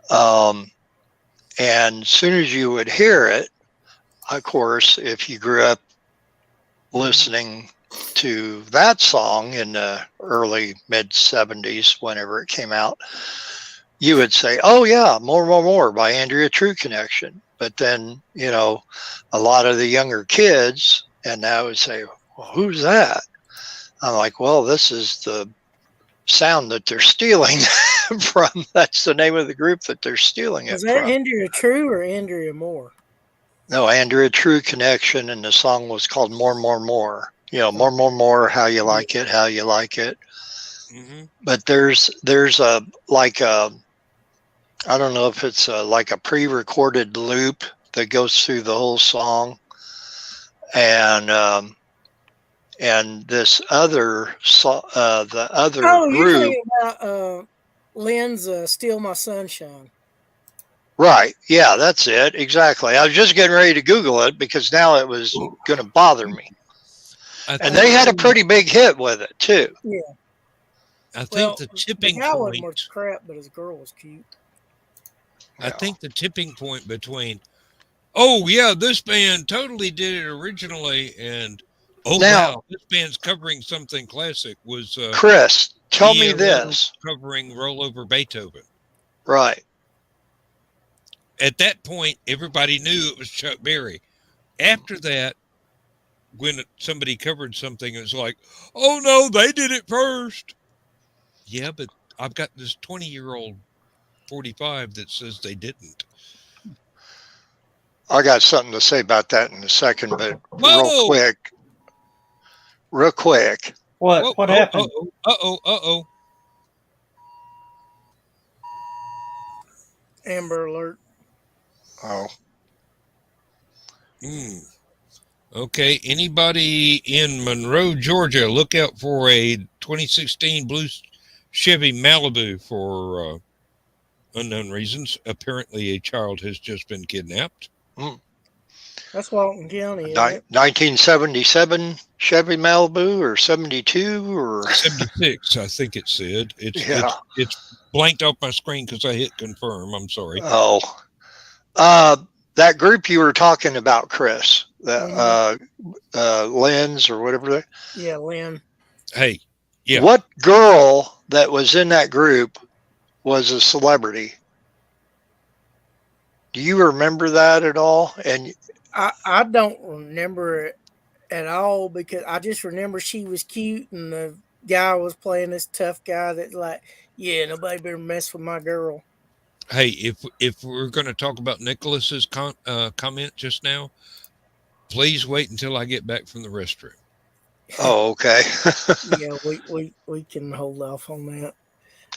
And as soon as you would hear it, of course, if you grew up listening to that song in the early mid 70s, whenever it came out, you would say, oh yeah, More, More, More by Andrea True Connection. But then, you know, a lot of the younger kids and now would say, well, who's that? I'm like, well, this is the sound that they're stealing from. That's the name of the group that they're stealing it Was that from. Andrea True or Andrea Moore? No, Andrea True Connection, and the song was called More, More, More. You know, More, More, More, how you like it, how you like it. Mm-hmm. But there's a, like a, I don't know if it's like a pre-recorded loop that goes through the whole song. And this other, the other Oh, you're group. talking about Lynn's Steal My Sunshine. Right. Yeah, that's it. Exactly. I was just getting ready to Google it because now it was going to bother me. And they had a pretty big hit with it, too. Yeah. I think the tipping the guy wasn't point. much crap, but his girl was cute. I think the tipping point between, oh yeah, this band totally did it originally, and oh Now, wow, this band's covering something classic was Chris, tell me ELO this. covering Roll Over Beethoven. Right. At that point, everybody knew it was Chuck Berry. After that, when somebody covered something, it was like, oh no, they did it first. Yeah, but I've got this 20-year-old 45 that says they didn't. I got something to say about that in a second, but Whoa! real quick. What happened? Uh-oh. Amber Alert. Oh. Okay, anybody in Monroe, Georgia, look out for a 2016 blue Chevy Malibu for unknown reasons. Apparently, a child has just been kidnapped. That's Walton County, isn't it? 1977 Chevy Malibu or 72 or 76, I think it said. It's blanked off my screen because I hit confirm. I'm sorry. Oh. That group you were talking about, Chris, Lynn's or whatever. Yeah, Lynn. Hey, yeah. What girl that was in that group was a celebrity? Do you remember that at all? And I don't remember it at all because I just remember she was cute and the guy was playing this tough guy that's like, yeah, nobody better mess with my girl. Hey, if we're going to talk about Nicholas's comment just now, please wait until I get back from the restroom. oh, okay. Yeah, we can hold off on that.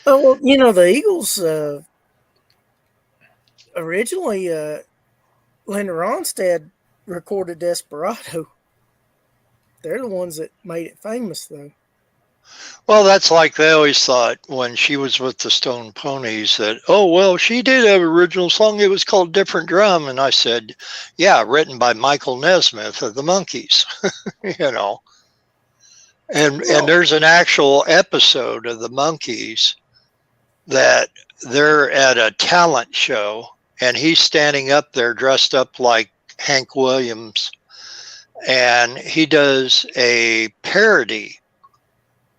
Oh, well, you know, the Eagles originally, Linda Ronstadt recorded Desperado. They're the ones that made it famous, though. Well, that's like they always thought when she was with the Stone Ponies that, oh, well, she did have an original song. It was called Different Drum. And I said, yeah, written by Michael Nesmith of the Monkees, you know. And there's an actual episode of the Monkees that they're at a talent show and he's standing up there dressed up like Hank Williams. And he does a parody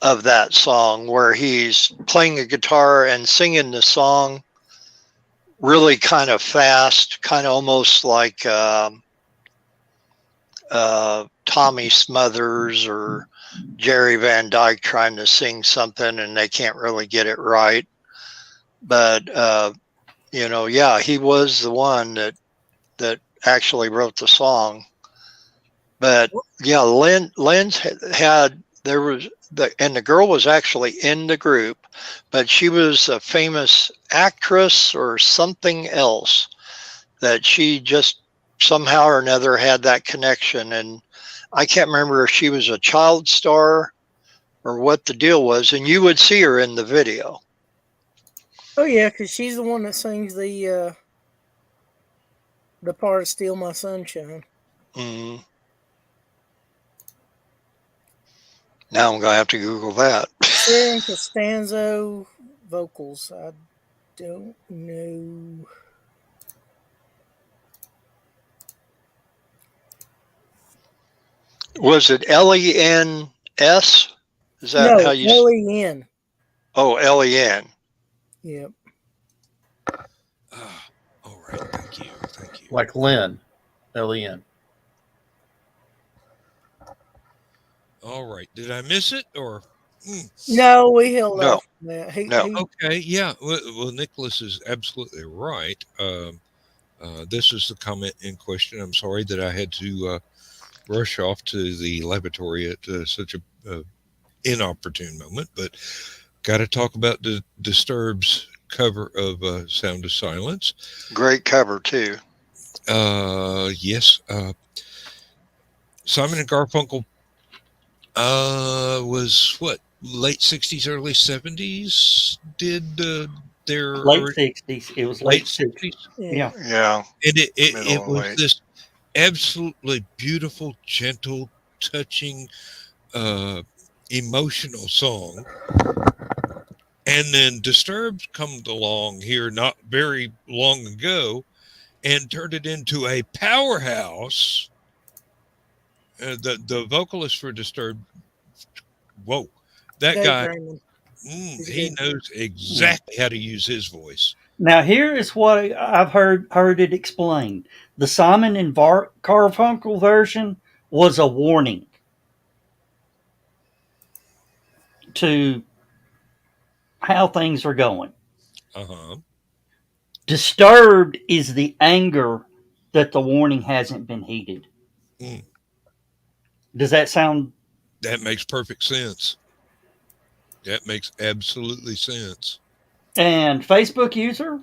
of that song where he's playing a guitar and singing the song really kind of fast, kind of almost like Tommy Smothers or Jerry Van Dyke trying to sing something and they can't really get it right. But, you know, yeah, he was the one that actually wrote the song. But yeah, Lynn's had, there was, and the girl was actually in the group, but she was a famous actress or something else that she just somehow or another had that connection. And I can't remember if she was a child star or what the deal was. And you would see her in the video. Oh yeah, because she's the one that sings the part of "Steal My Sunshine." Mm. Now I'm gonna have to Google that. Sharon Costanzo vocals. I don't know. Was it Lens? Is that how No, you? L-E-N. Oh, Len. Yep. All right. Thank you. Thank you. Like Lynn, Len. All right. Did I miss it or? No, we held No, off on that. He, no. he Okay. Yeah. Well, Nicholas is absolutely right. This is the comment in question. I'm sorry that I had to rush off to the laboratory at such a inopportune moment, but got to talk about the Disturbed's cover of Sound of Silence. Great cover too. Yes. Simon and Garfunkel was what, late 60s, early 70s did their Late 60s. It was late late 60s. 60s. Yeah. Yeah, And it middle and was late. this absolutely beautiful, gentle, touching, emotional song. And then Disturbed come along here not very long ago and turned it into a powerhouse. The vocalist for Disturbed, whoa, that Dave guy, Draymond. He's he good. knows exactly how to use his voice. Now here is what I've heard it explained. The Simon and Garfunkel version was a warning to how things are going. Uh-huh. Disturbed is the anger that the warning hasn't been heeded. Mm, Does that sound? that makes perfect sense. That makes absolutely sense. And Facebook user,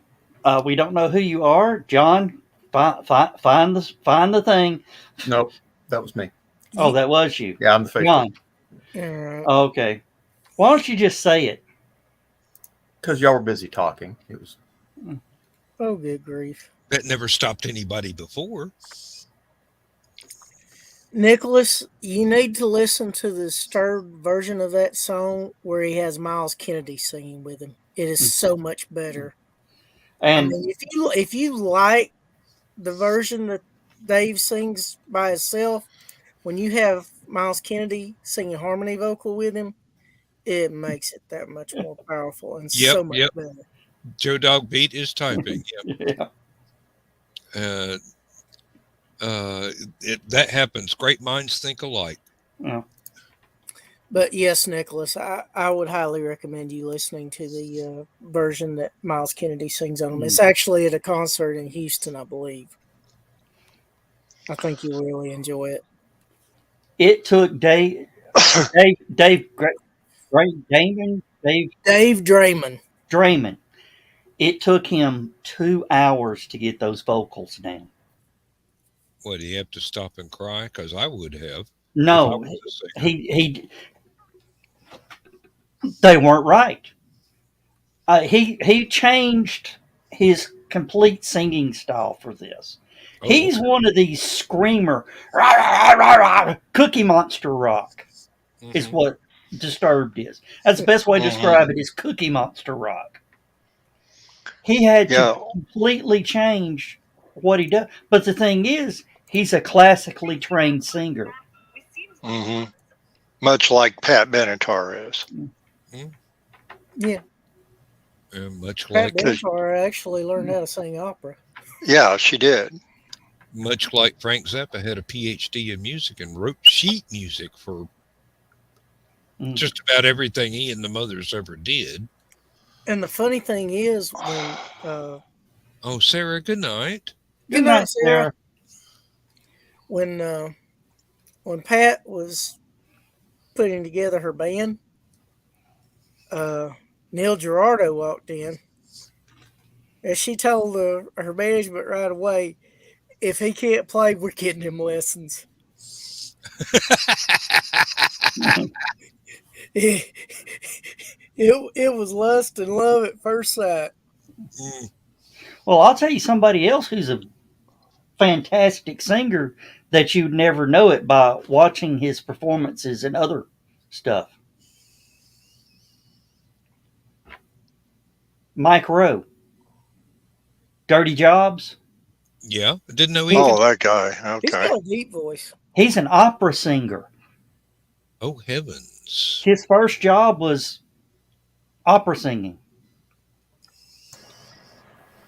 we don't know who you are, John. Find the thing. Nope, that was me. Oh, that was you, Yeah, I'm the Facebook. John. Alright. Okay, why don't you just say it? Because y'all were busy talking. It was Oh, good grief. That never stopped anybody before. Nicholas, you need to listen to the Disturbed version of that song where he has Miles Kennedy singing with him. It is so much better. I And mean, if you like the version that Dave sings by himself, when you have Miles Kennedy singing harmony vocal with him, it makes it that much more powerful and Yep, so much yep. better. Joe Dog Beat is typing. yeah. Yep. That happens. Great minds think alike. Yeah. But yes, Nicholas, I would highly recommend you listening to the version that Miles Kennedy sings on him. It's actually at a concert in Houston, I believe. I think you'll really enjoy it. It took Dave Damon, Dave Draymond. Draymond. It took him 2 hours to get those vocals down. What, do you have to stop and cry? Because I would have. If I No, was a singer. they weren't right. He changed his complete singing style for this. Oh, He's okay. one of these screamer rah, rah, rah, rah, Cookie Monster rock is Mhm. what Disturbed is. That's the best way to describe it is Cookie Monster rock. He had Yeah. to completely change what he does. But the thing is, he's a classically trained singer. Hmm. Much like Pat Benatar is. Yeah, Much Pat like Benatar actually learned how to sing opera. Yeah, she did. Frank Zappa had a PhD in music and wrote sheet music for Mm. just about everything he and the Mothers ever did. And the funny thing is, when Oh, Sarah, good night. good night, Sarah. When Pat was putting together her band, Neil Girardo walked in, and she told her management right away, if he can't play, we're getting him lessons. It was lust and love at first sight. Mm, Well, I'll tell you somebody else who's a fantastic singer that you'd never know it by watching his performances and other stuff. Mike Rowe, Dirty Jobs. yeah, I didn't know he He, could. Oh, that guy. He's Okay. got a deep voice. he's an opera singer. Oh heavens! His first job was opera singing.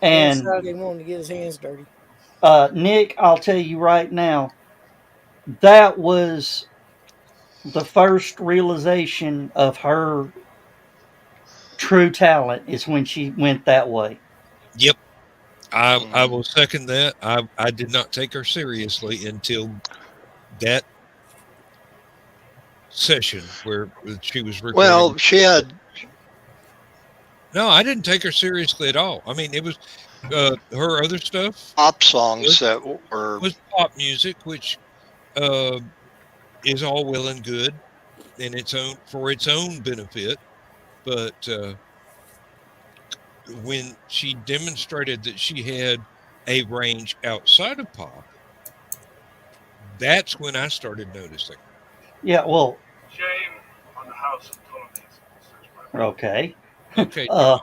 And And decided he wanted to get his hands dirty. Nick, I'll tell you right now, that was the first realization of her true talent is when she went that way. Yep, I Mm. will second that. I did not take her seriously until that session where she was recording. Well, she had No, I didn't take her seriously at all. I mean, it was her other stuff pop songs was, that were. was pop music, which uh, is all well and good in its own for its own benefit. But when she demonstrated that she had a range outside of pop, that's when I started noticing. Yeah, well, Shame on the house of Ptolemy. okay. Okay, Uh,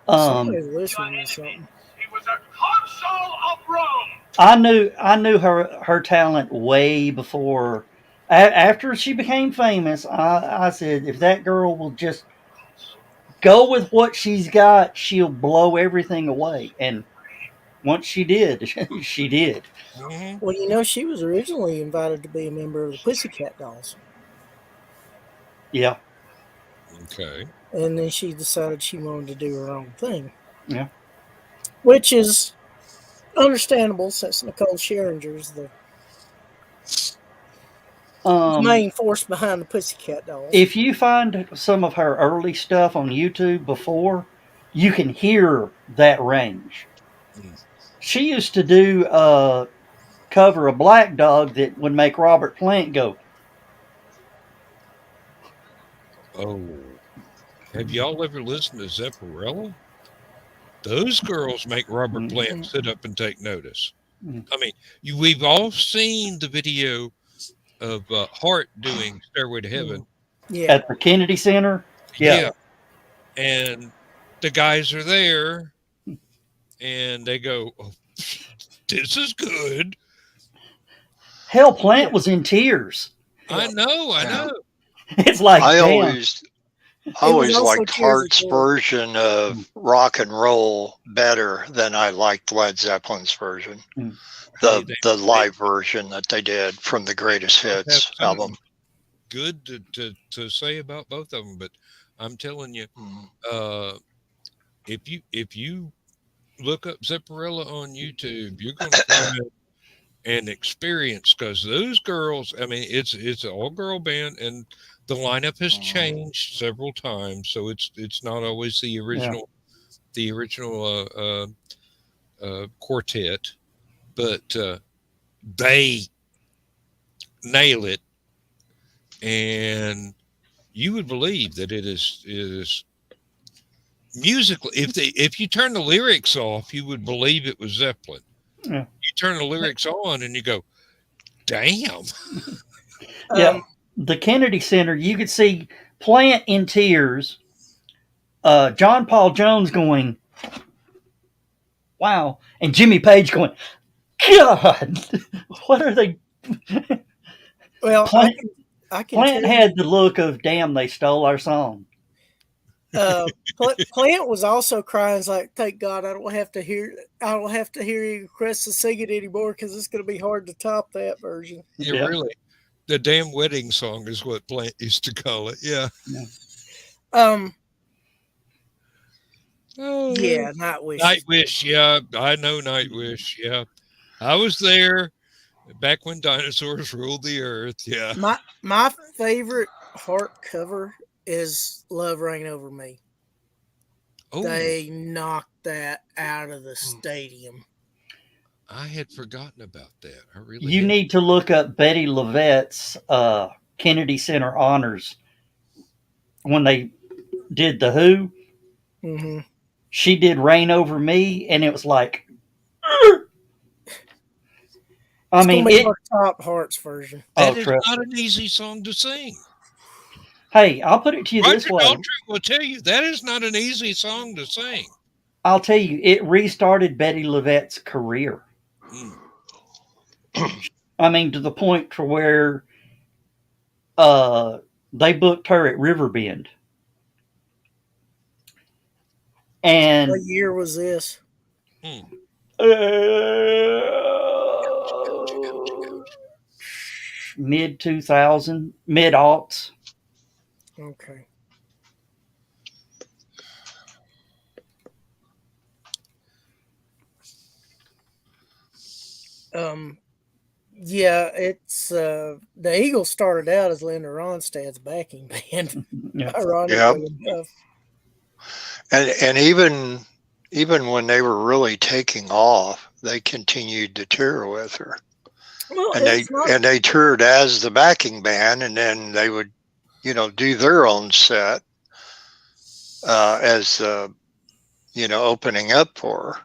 um, Somebody's listening to something. He was a consul of Rome. I knew her talent way before. After she became famous, I said if that girl will just go with what she's got, she'll blow everything away. And once she did, she did. mhm, Well, you know, she was originally invited to be a member of the Pussycat Dolls. Yeah, okay. And then she decided she wanted to do her own thing. yeah. Which is understandable since Nicole Scherzinger's the main force behind the Pussycat Dolls. If you find some of her early stuff on YouTube before, you can hear that range. Mm. She used to do a cover of Black Dog that would make Robert Plant go, Oh, have y'all ever listened to Zepparella? Those girls make Robert Plant sit up and take notice. Mhm. I mean, we've all seen the video of Hart doing Stairway to Heaven. Yeah. at the Kennedy Center. Yeah. And the guys are there and they go, oh, this is good. Hell, Plant was in tears. I know. It's like, I damn. always also liked Tears of Hart's Joy. version of rock and roll better than I liked Led Zeppelin's version. Mm. The live version that they did from the Greatest Hits album. Good to say about both of them, but I'm telling you, Mm. if you look up Zepparella on YouTube, you're going to find an experience because those girls. I mean, it's an all girl band, and the lineup has changed several times, so it's not always the original quartet, but they nail it, and you would believe that it is musically. If you turn the lyrics off, you would believe it was Zeppelin. Yeah. You turn the lyrics on, and you go, "Damn!" Yeah. The Kennedy Center, you could see Plant in tears, John Paul Jones going, wow, and Jimmy Page going, God, what are they? Well, Plant, I can Plant tell had the look of, damn, they stole our song. Plant was also crying. It's like, thank God I don't have to hear you Cresta sing it anymore because it's going to be hard to top that version. Yeah, really. The damn wedding song is what Plant used to call it. Yeah. Oh, Yeah, Nightwish. Nightwish. Yeah, I know Nightwish. Yeah, I was there back when dinosaurs ruled the earth. Yeah. My favorite Heart cover is "Love Reign Over Me." Oh, They knocked that out of the stadium. I had forgotten about that. I really. You had. need to look up Betty LaVette's Kennedy Center honors when they did the Who. Mm-hmm. she did "Rain Over Me," and it was like, I It's mean, gonna be it. our top hearts version. Oh, That is trust not me. an easy song to sing. Hey, I'll put it to you this Roger way. Daltrey will tell you that is not an easy song to sing. I'll tell you, it restarted Betty LaVette's career. Mm. I mean, to the point to where they booked her at Riverbend. What And year was this? Mm. mid 2000, mid aughts. Okay. Yeah, it's the Eagles started out as Linda Ronstadt's backing band, Yeah. ironically enough. And even when they were really taking off, they continued to tour with her. Well, And it's not. they toured as the backing band, and then they would, do their own set as opening up for her.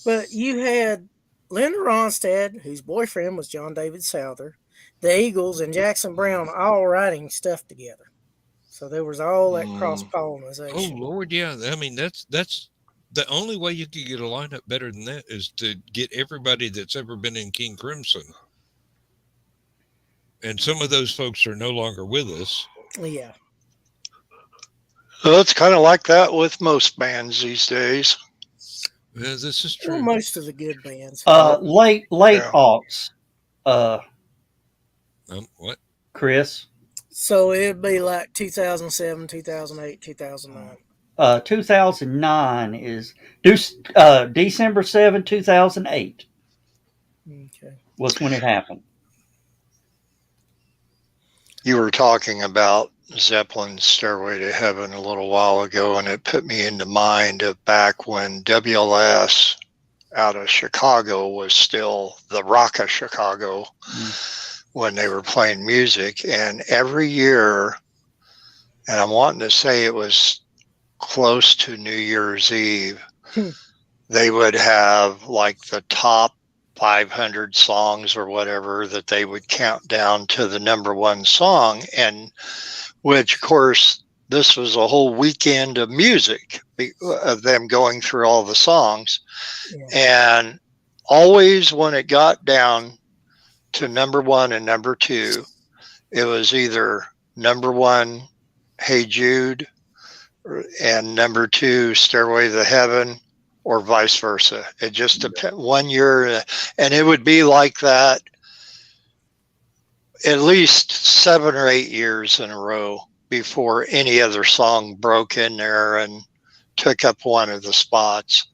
But you had Linda Ronstadt, whose boyfriend was John David Souther, the Eagles, and Jackson Brown all writing stuff together. So there was all that cross Oh pollination. Lord, yeah. I mean, that's the only way you could get a lineup better than that is to get everybody that's ever been in King Crimson. And some of those folks are no longer with us. Yeah. Well, it's kind of like that with most bands these days. Yeah, this is true. Well, most of the good bands. Late Yeah. aughts. What? Chris. So it'd be like 2007, 2008, 2009. 2009 is December 7, 2008 Okay. was when it happened. You were talking about Zeppelin's Stairway to Heaven a little while ago, and it put me into mind of back when WLS out of Chicago was still the Rock of Chicago when they were playing music. And every year, and I'm wanting to say it was close to New Year's Eve, they would have like the top 500 songs or whatever that they would count down to the number one song, and which of course this was a whole weekend of music of them going through all the songs. And always when it got down to number one and number two, it was either number one Hey Jude and number two Stairway to Heaven, or vice versa. It just depends. One year, and it would be like that at least 7 or 8 years in a row before any other song broke in there and took up one of the spots.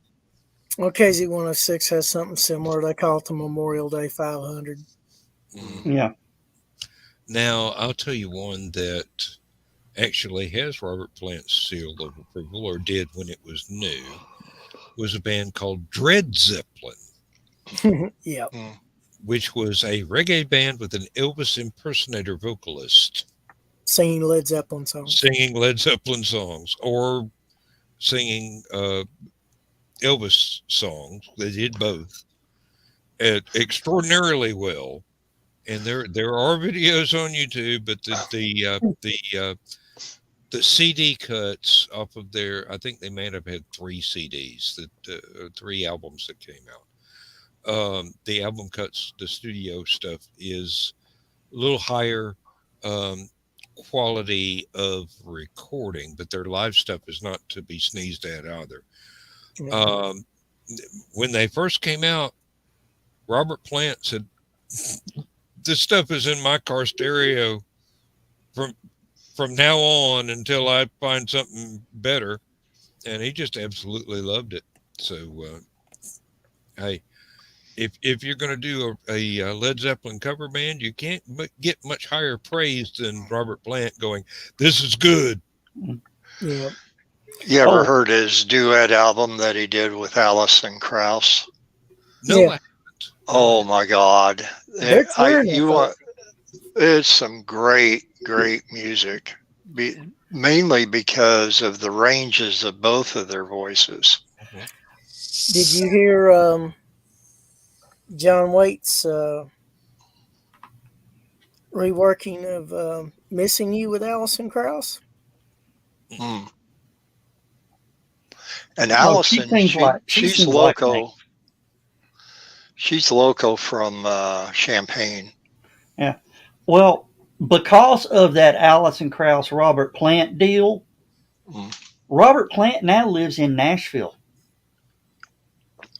Well, KZ106 has something similar. They call it the Memorial Day 500. Yeah. Now, I'll tell you one that actually has Robert Plant's seal of approval, or did when it was new, was a band called Dread Zeppelin. Yeah. Which was a reggae band with an Elvis impersonator vocalist. Singing Led Zeppelin songs. Singing Led Zeppelin songs, or singing Elvis songs. They did both extraordinarily well. And there are videos on YouTube, but the CD cuts off of their, I think they may have had 3 CDs, 3 albums that came out. The album cuts, the studio stuff is a little higher quality of recording, but their live stuff is not to be sneezed at either. Yeah. When they first came out, Robert Plant said, "This stuff is in my car stereo from now on until I find something better," and he just absolutely loved it. So, hey, if you're going to do a Led Zeppelin cover band, you can't get much higher praise than Robert Plant going, "This is good." Yeah. You ever heard his duet album that he did with Alison Krauss? No, yeah. I haven't. Oh my God! It's some great music, mainly because of the ranges of both of their voices. Did you hear John Waite's reworking of "Missing You" with Alison Krauss? Mm. And Well, she Allison, seems like she's me. local. She's local from Champaign. Yeah. Well, because of that Alison Krauss Robert Plant deal, Mm. Robert Plant now lives in Nashville.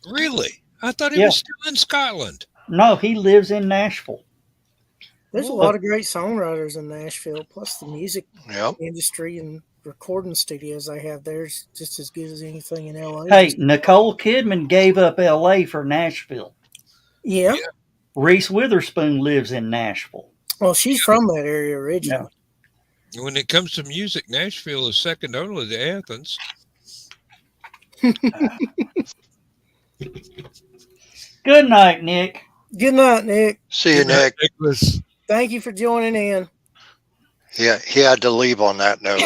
Really? I thought he Yeah. was still in Scotland. No, he lives in Nashville. There's a Whoa. lot of great songwriters in Nashville, plus the music Yep. industry and recording studios they have there's just as good as anything in LA. Hey, Nicole Kidman gave up LA for Nashville. Yeah. Reese Witherspoon lives in Nashville. Well, she's from that area originally. When it comes to music, Nashville is second only to Athens. Good night, Nick. Good night, Nick. See you, Nick. Nicholas. Thank you for joining in. Yeah, he had to leave on that note.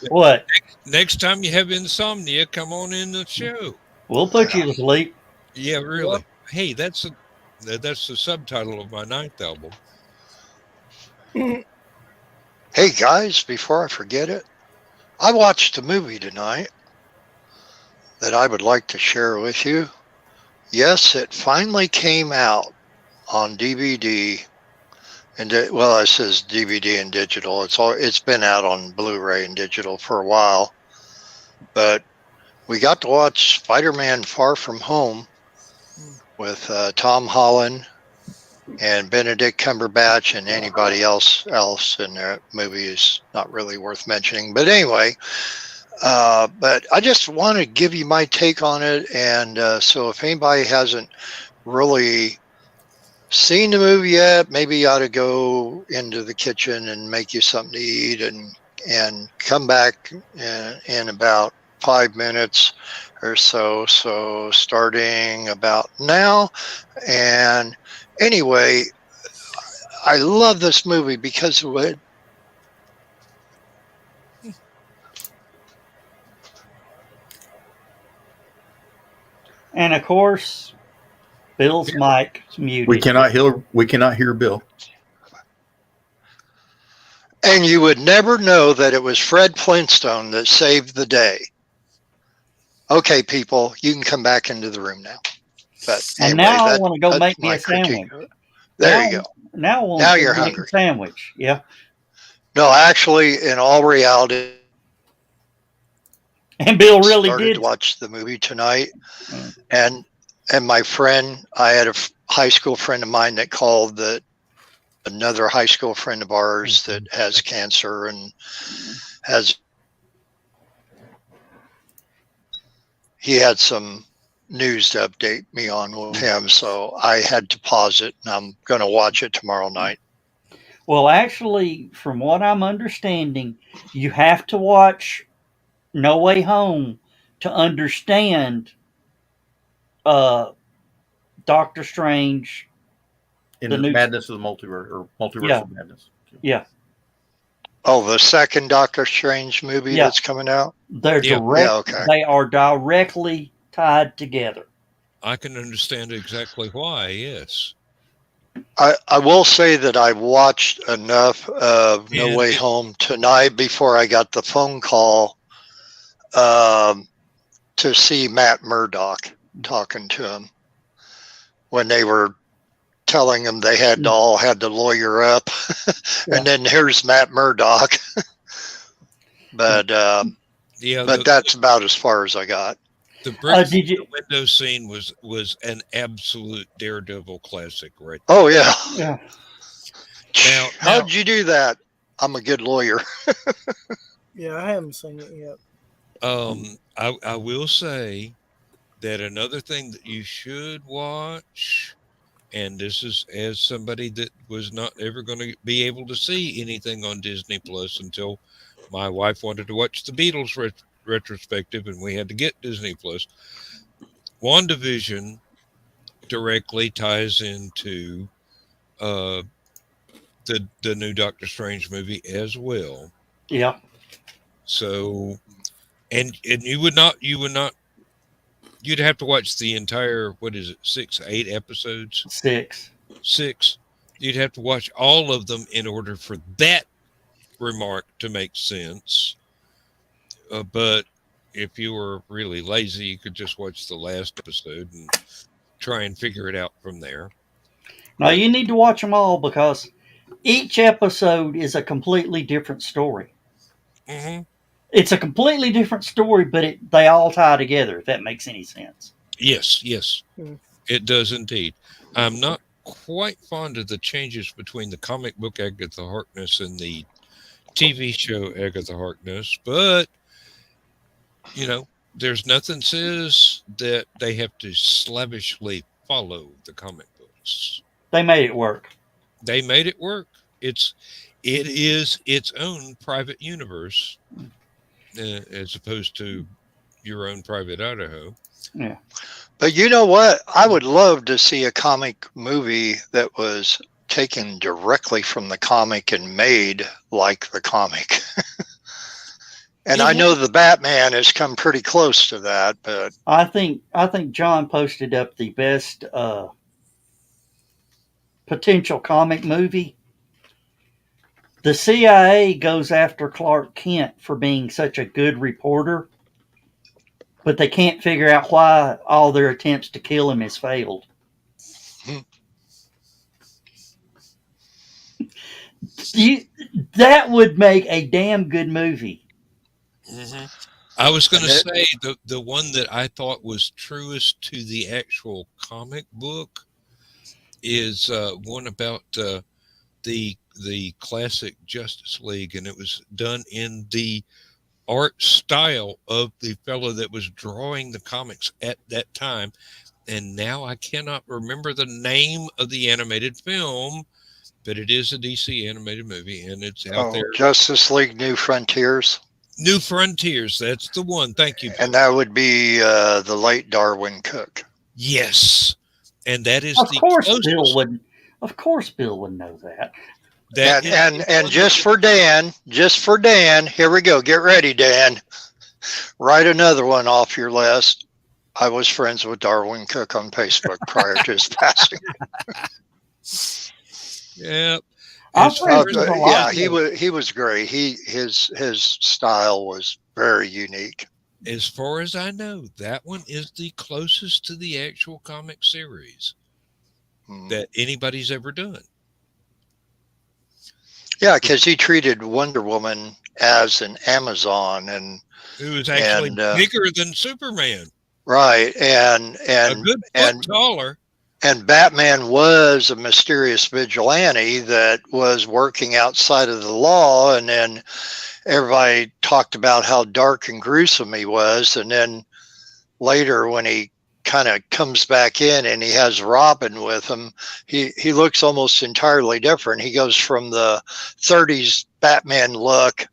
What? Next time you have insomnia, come on in the show. We'll put you to sleep. Yeah, really. Hey, that's the subtitle of my 9th album. Hey guys, before I forget it, I watched a movie tonight that I would like to share with you. Yes, it finally came out on DVD. And well, it says DVD and digital. It's been out on Blu-ray and digital for a while, but we got to watch Spider-Man: Far From Home with Tom Holland and Benedict Cumberbatch, and anybody else in that movie is not really worth mentioning. But anyway, but I just want to give you my take on it, and so if anybody hasn't really seen the movie yet, maybe you ought to go into the kitchen and make you something to eat and come back in about 5 minutes or so. So starting about now. And anyway, I love this movie because of it. And of course, Bill's mic is muted. We cannot hear Bill. And you would never know that it was Fred Flintstone that saved the day. Okay, people, you can come back into the room now. But And anyway, now I want to go that's make me my a sandwich. critique. There you go. Now I want Now to you're make hungry. a sandwich. Yeah. No, actually, in all reality, And Bill really started did. to watch the movie tonight, and my friend, I had a high school friend of mine that called that another high school friend of ours that has cancer and he had some news to update me on with him, so I had to pause it, and I'm going to watch it tomorrow night. Well, actually, from what I'm understanding, you have to watch No Way Home to understand Doctor Strange. In The the new- Madness of the Multiverse, or Multiversal Madness. Yeah. Oh, the second Doctor Strange movie Yeah. that's coming out? They're Yeah. direct. Yeah, okay. They are directly tied together. I can understand exactly why, yes. I will say that I watched enough of No And Way it- Home tonight before I got the phone call to see Matt Murdock talking to him when they were telling him they had to all had to lawyer up. And then here's Matt Murdock. But Yeah, but that's about as far as I got. the break did you? the window scene was an absolute Daredevil classic, right? Oh yeah. Yeah. Now- How'd you do that? I'm a good lawyer. Yeah, I haven't seen it yet. I will say that another thing that you should watch, and this is as somebody that was not ever going to be able to see anything on Disney Plus until my wife wanted to watch the Beatles retrospective, and we had to get Disney Plus. WandaVision directly ties into the new Doctor Strange movie as well. Yeah. So, and you would not You'd have to watch the entire, what is it, 6, 8 episodes? 6. 6. You'd have to watch all of them in order for that remark to make sense. But if you were really lazy, you could just watch the last episode and try and figure it out from there. Now, you need to watch them all because each episode is a completely different story. Mm-hmm. It's a completely different story, but they all tie together, if that makes any sense. Yes, Hmm. it does indeed. I'm not quite fond of the changes between the comic book Agatha Harkness and the TV show Agatha Harkness, but, you know, there's nothing says that they have to slavishly follow the comic books. They made it work. They made it work. It is its own private universe, as opposed to your own private Idaho. Yeah. But you know what? I would love to see a comic movie that was taken directly from the comic and made like the comic. And I know the Batman has come pretty close to that, but I think John posted up the best potential comic movie. The CIA goes after Clark Kent for being such a good reporter, but they can't figure out why all their attempts to kill him has failed. That would make a damn good movie. Mm-hmm. I was going to say the one that I thought was truest to the actual comic book is one about the classic Justice League, and it was done in the art style of the fellow that was drawing the comics at that time. And now I cannot remember the name of the animated film, but it is a DC animated movie, and it's out there. Justice League New Frontiers. New Frontiers, that's the one. Thank you. And that would be the late Darwin Cook. Yes. And that is Of course Bill would know that. And just for Dan, here we go. Get ready, Dan. Write another one off your list. I was friends with Darwin Cook on Facebook prior to his passing. Yeah. He was great. His style was very unique. As far as I know, that one is the closest to the actual comic series that anybody's ever done. Yeah, because he treated Wonder Woman as an Amazon, and it was actually bigger than Superman. Right, and a good foot taller. And Batman was a mysterious vigilante that was working outside of the law, and then everybody talked about how dark and gruesome he was, and then later when he kind of comes back in and he has Robin with him, he looks almost entirely different. He goes from the 30s Batman look,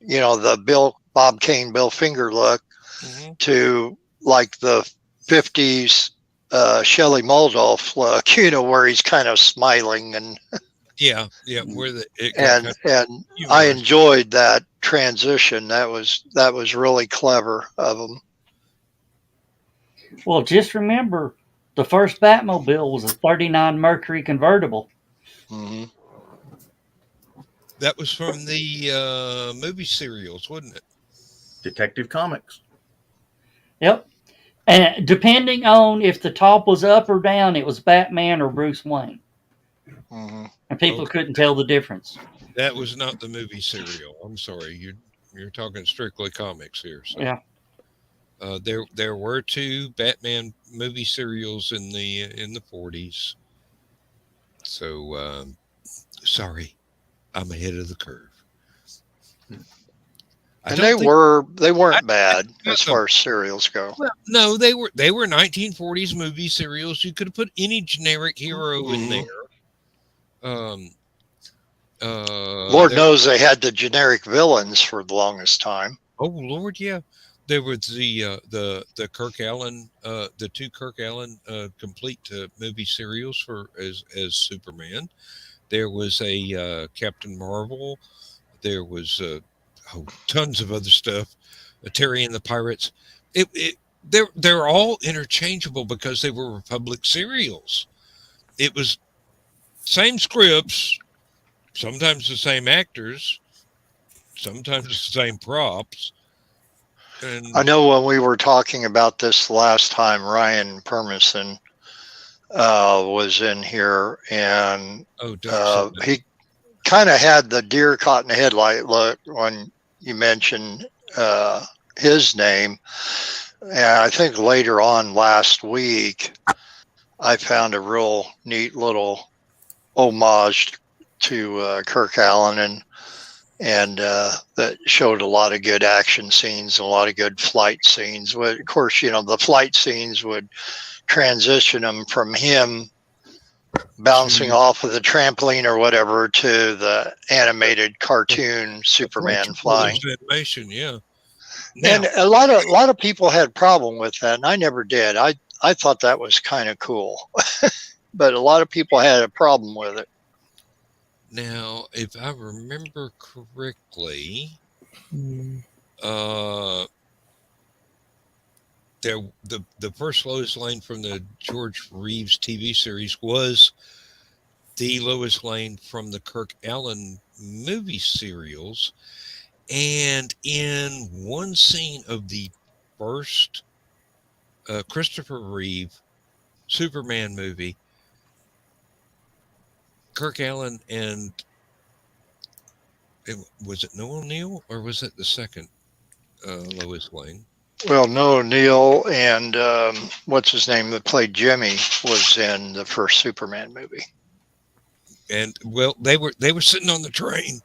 the Bob Kane, Bill Finger look, to like the 50s Shelley Moldolf look, where he's kind of smiling and and I enjoyed that transition. That was really clever of him. Well, just remember, the first Batmobile was a 39 Mercury convertible. Mm-hmm. That was from the movie serials, wasn't it? Detective Comics. Yep. And depending on if the top was up or down, it was Batman or Bruce Wayne. Mm-hmm. And people couldn't tell the difference. That was not the movie serial. I'm sorry. You're talking strictly comics here. So. Yeah. There were 2 Batman movie serials in the 40s. So sorry, I'm ahead of the curve. And they weren't bad as far as serials go. Well, no, they were 1940s movie serials. You could have put any generic hero in there. Lord knows they had the generic villains for the longest time. Oh Lord, yeah. There was the Kirk Allen, the 2 Kirk Allen complete movie serials as Superman. There was a Captain Marvel. There was tons of other stuff. Terry and the Pirates. they're all interchangeable because they were Republic serials. It was same scripts, sometimes the same actors, sometimes the same props. And I know when we were talking about this last time, Ryan Permison was in here, and he kind of had the deer caught in the headlight look when you mentioned his name. And I think later on last week, I found a real neat little homage to Kirk Allen, and that showed a lot of good action scenes, a lot of good flight scenes. Of course, the flight scenes would transition them from him bouncing off of the trampoline or whatever to the animated cartoon Superman flying. Animation, yeah. And a lot of people had a problem with that, and I never did. I thought that was kind of cool, but a lot of people had a problem with it. Now, if I remember correctly, the first Lois Lane from the George Reeves TV series was the Lois Lane from the Kirk Allen movie serials. And in one scene of the first Christopher Reeve Superman movie, Kirk Allen and was it Noel Neal or was it the second Lois Lane? Well, Noel Neal and what's his name that played Jimmy was in the first Superman movie. And well, they were sitting on the train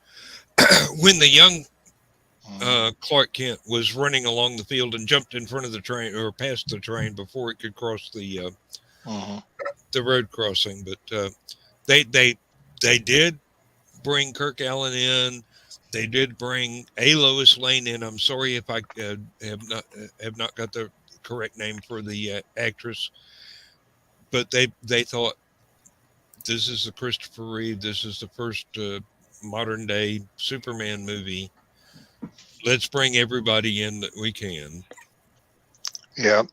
when the young Clark Kent was running along the field and jumped in front of the train or past the train before it could cross the road crossing. But they did bring Kirk Allen in. They did bring a Lois Lane in. I'm sorry if I have not got the correct name for the actress, but they thought this is the Christopher Reeve. This is the first modern day Superman movie. Let's bring everybody in that we can. Yeah.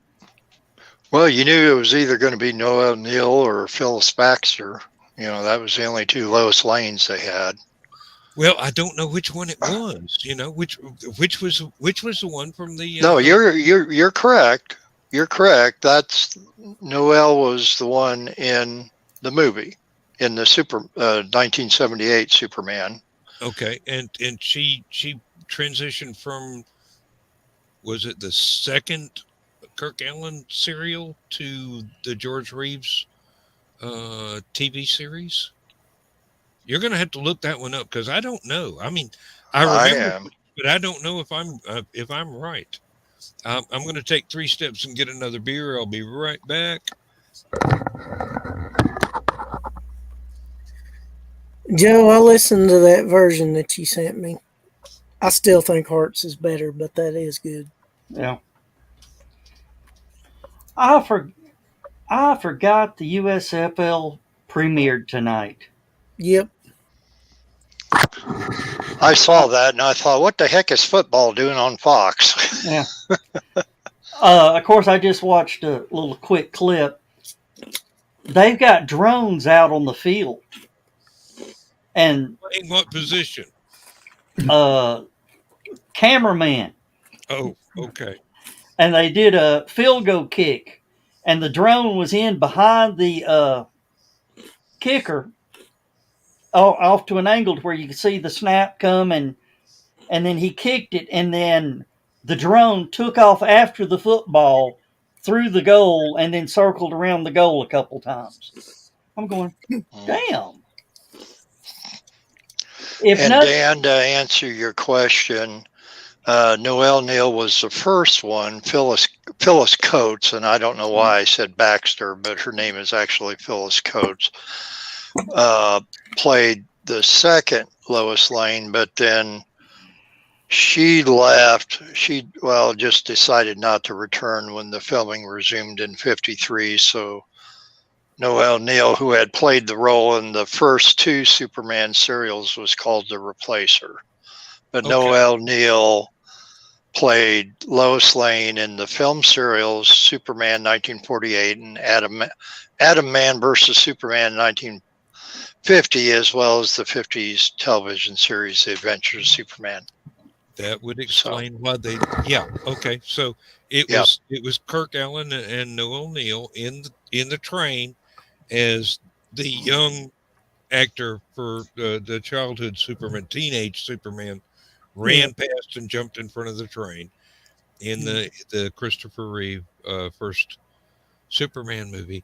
Well, you knew it was either going to be Noel Neal or Phyllis Baxter. That was the only two Lois Lanes they had. Well, I don't know which one it was. Which was the one from the. No, you're correct. You're correct. That's Noel was the one in the movie, in the 1978 Superman. Okay, and she transitioned from, was it the second Kirk Allen serial to the George Reeves TV series? You're going to have to look that one up because I don't know. I mean, I remember, but I don't know if I'm right. I'm going to take 3 steps and get another beer. I'll be right back. Joe, I listened to that version that you sent me. I still think Hart's is better, but that is good. Yeah. I forgot the USFL premiered tonight. Yep. I saw that and I thought, what the heck is football doing on Fox? Yeah. Of course, I just watched a little quick clip. They've got drones out on the field. And in what position? Cameraman. Oh, okay. And they did a field goal kick. And the drone was in behind the kicker, off to an angle where you could see the snap come, and then he kicked it, and then the drone took off after the football through the goal and then circled around the goal a couple times. I'm going, damn. Dan, to answer your question, Noel Neal was the first one. Phyllis Coates, and I don't know why I said Baxter, but her name is actually Phyllis Coates, played the second Lois Lane, but then she left. She just decided not to return when the filming resumed in '53. So Noel Neal, who had played the role in the first 2 Superman serials, was called the replacer. But okay. Noel Neal played Lois Lane in the film serials Superman 1948 and Adam Man versus Superman 1950, as well as the 50s television series The Adventures of Superman. That would explain why they. Yeah. Okay. So it Yep. was Kirk Allen and Noel Neal in the train as the young actor for the childhood Superman, teenage Superman, ran past and jumped in front of the train in the Christopher Reeve first Superman movie.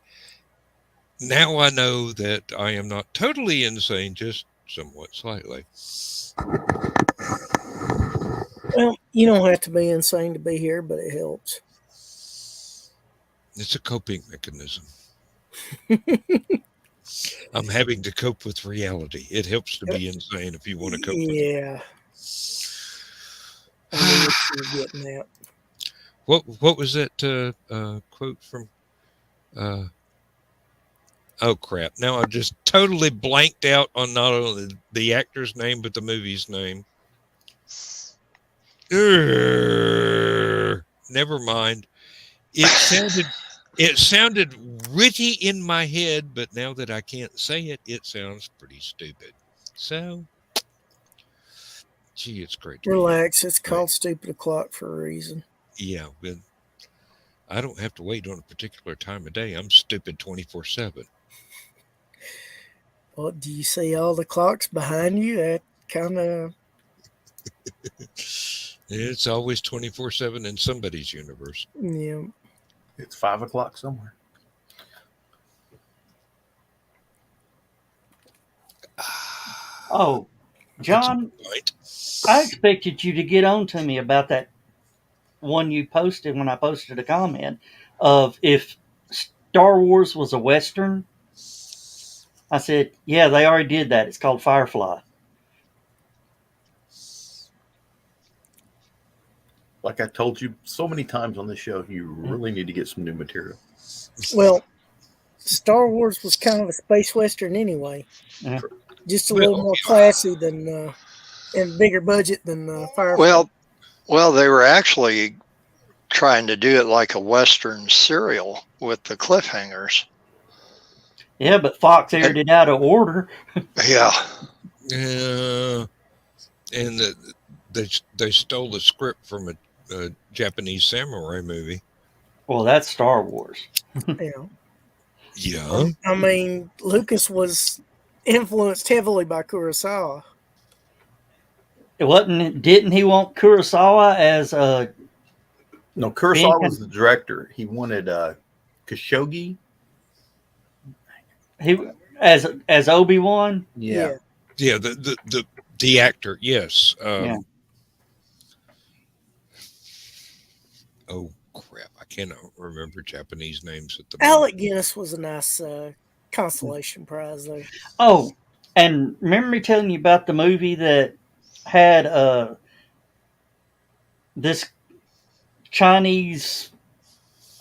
Now I know that I am not totally insane, just somewhat slightly. Well, you don't have to be insane to be here, but it helps. It's a coping mechanism. I'm having to cope with reality. It helps to be insane if you want to cope with it. Yeah. I know what you're getting at. What was that quote from? Oh crap! Now I just totally blanked out on not only the actor's name but the movie's name. Never mind. It sounded witty in my head, but now that I can't say it, it sounds pretty stupid. So, gee, it's great. Relax. It's called Stupid O'Clock for a reason. Yeah, but I don't have to wait on a particular time of day. I'm stupid 24/7. Well, do you see all the clocks behind you? That kind of... It's always 24/7 in somebody's universe. Yeah. It's 5 o'clock somewhere. Oh, John, I expected you to get on to me about that one you posted when I posted a comment of if Star Wars was a Western. I said, yeah, they already did that. It's called Firefly. Like I told you so many times on this show, you really need to get some new material. Well, Star Wars was kind of a space western anyway. Yeah. Just a little more classy than and bigger budget than Firefly. Well, they were actually trying to do it like a Western serial with the cliffhangers. Yeah, but Fox aired it out of order. Yeah. Yeah, and they stole the script from a Japanese samurai movie. Well, that's Star Wars. Yeah. Yeah. I mean, Lucas was influenced heavily by Kurosawa. It wasn't. Didn't he want Kurosawa as a? No, Kurosawa was the director. He wanted Khashoggi. He as Obi-Wan. Yeah. Yeah. The actor. Yes. Yeah. Oh crap! I cannot remember Japanese names at the moment. Alec Guinness was a nice consolation prize there. Oh, and remember me telling you about the movie that had this Chinese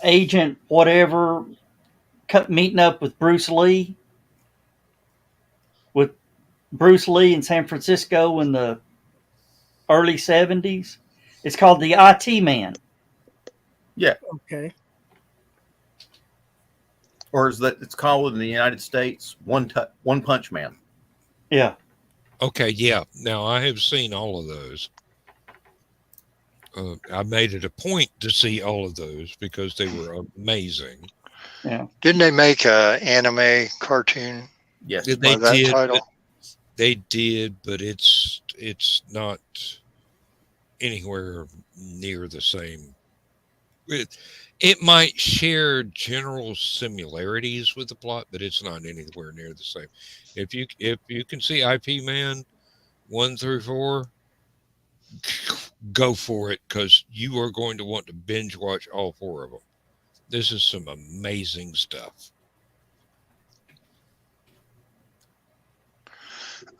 agent, whatever, meeting up with Bruce Lee in San Francisco in the early 70s. It's called The IT Man. Yeah. Okay. Or is that it's called in the United States One Punch Man? Yeah. Okay, yeah. Now I have seen all of those. I made it a point to see all of those because they were amazing. Yeah. Didn't they make a anime cartoon? Yes. They by that did. title? They did, but it's not anywhere near the same. It might share general similarities with the plot, but it's not anywhere near the same. If you can see IP Man 1 through 4, go for it because you are going to want to binge watch all 4 of them. This is some amazing stuff.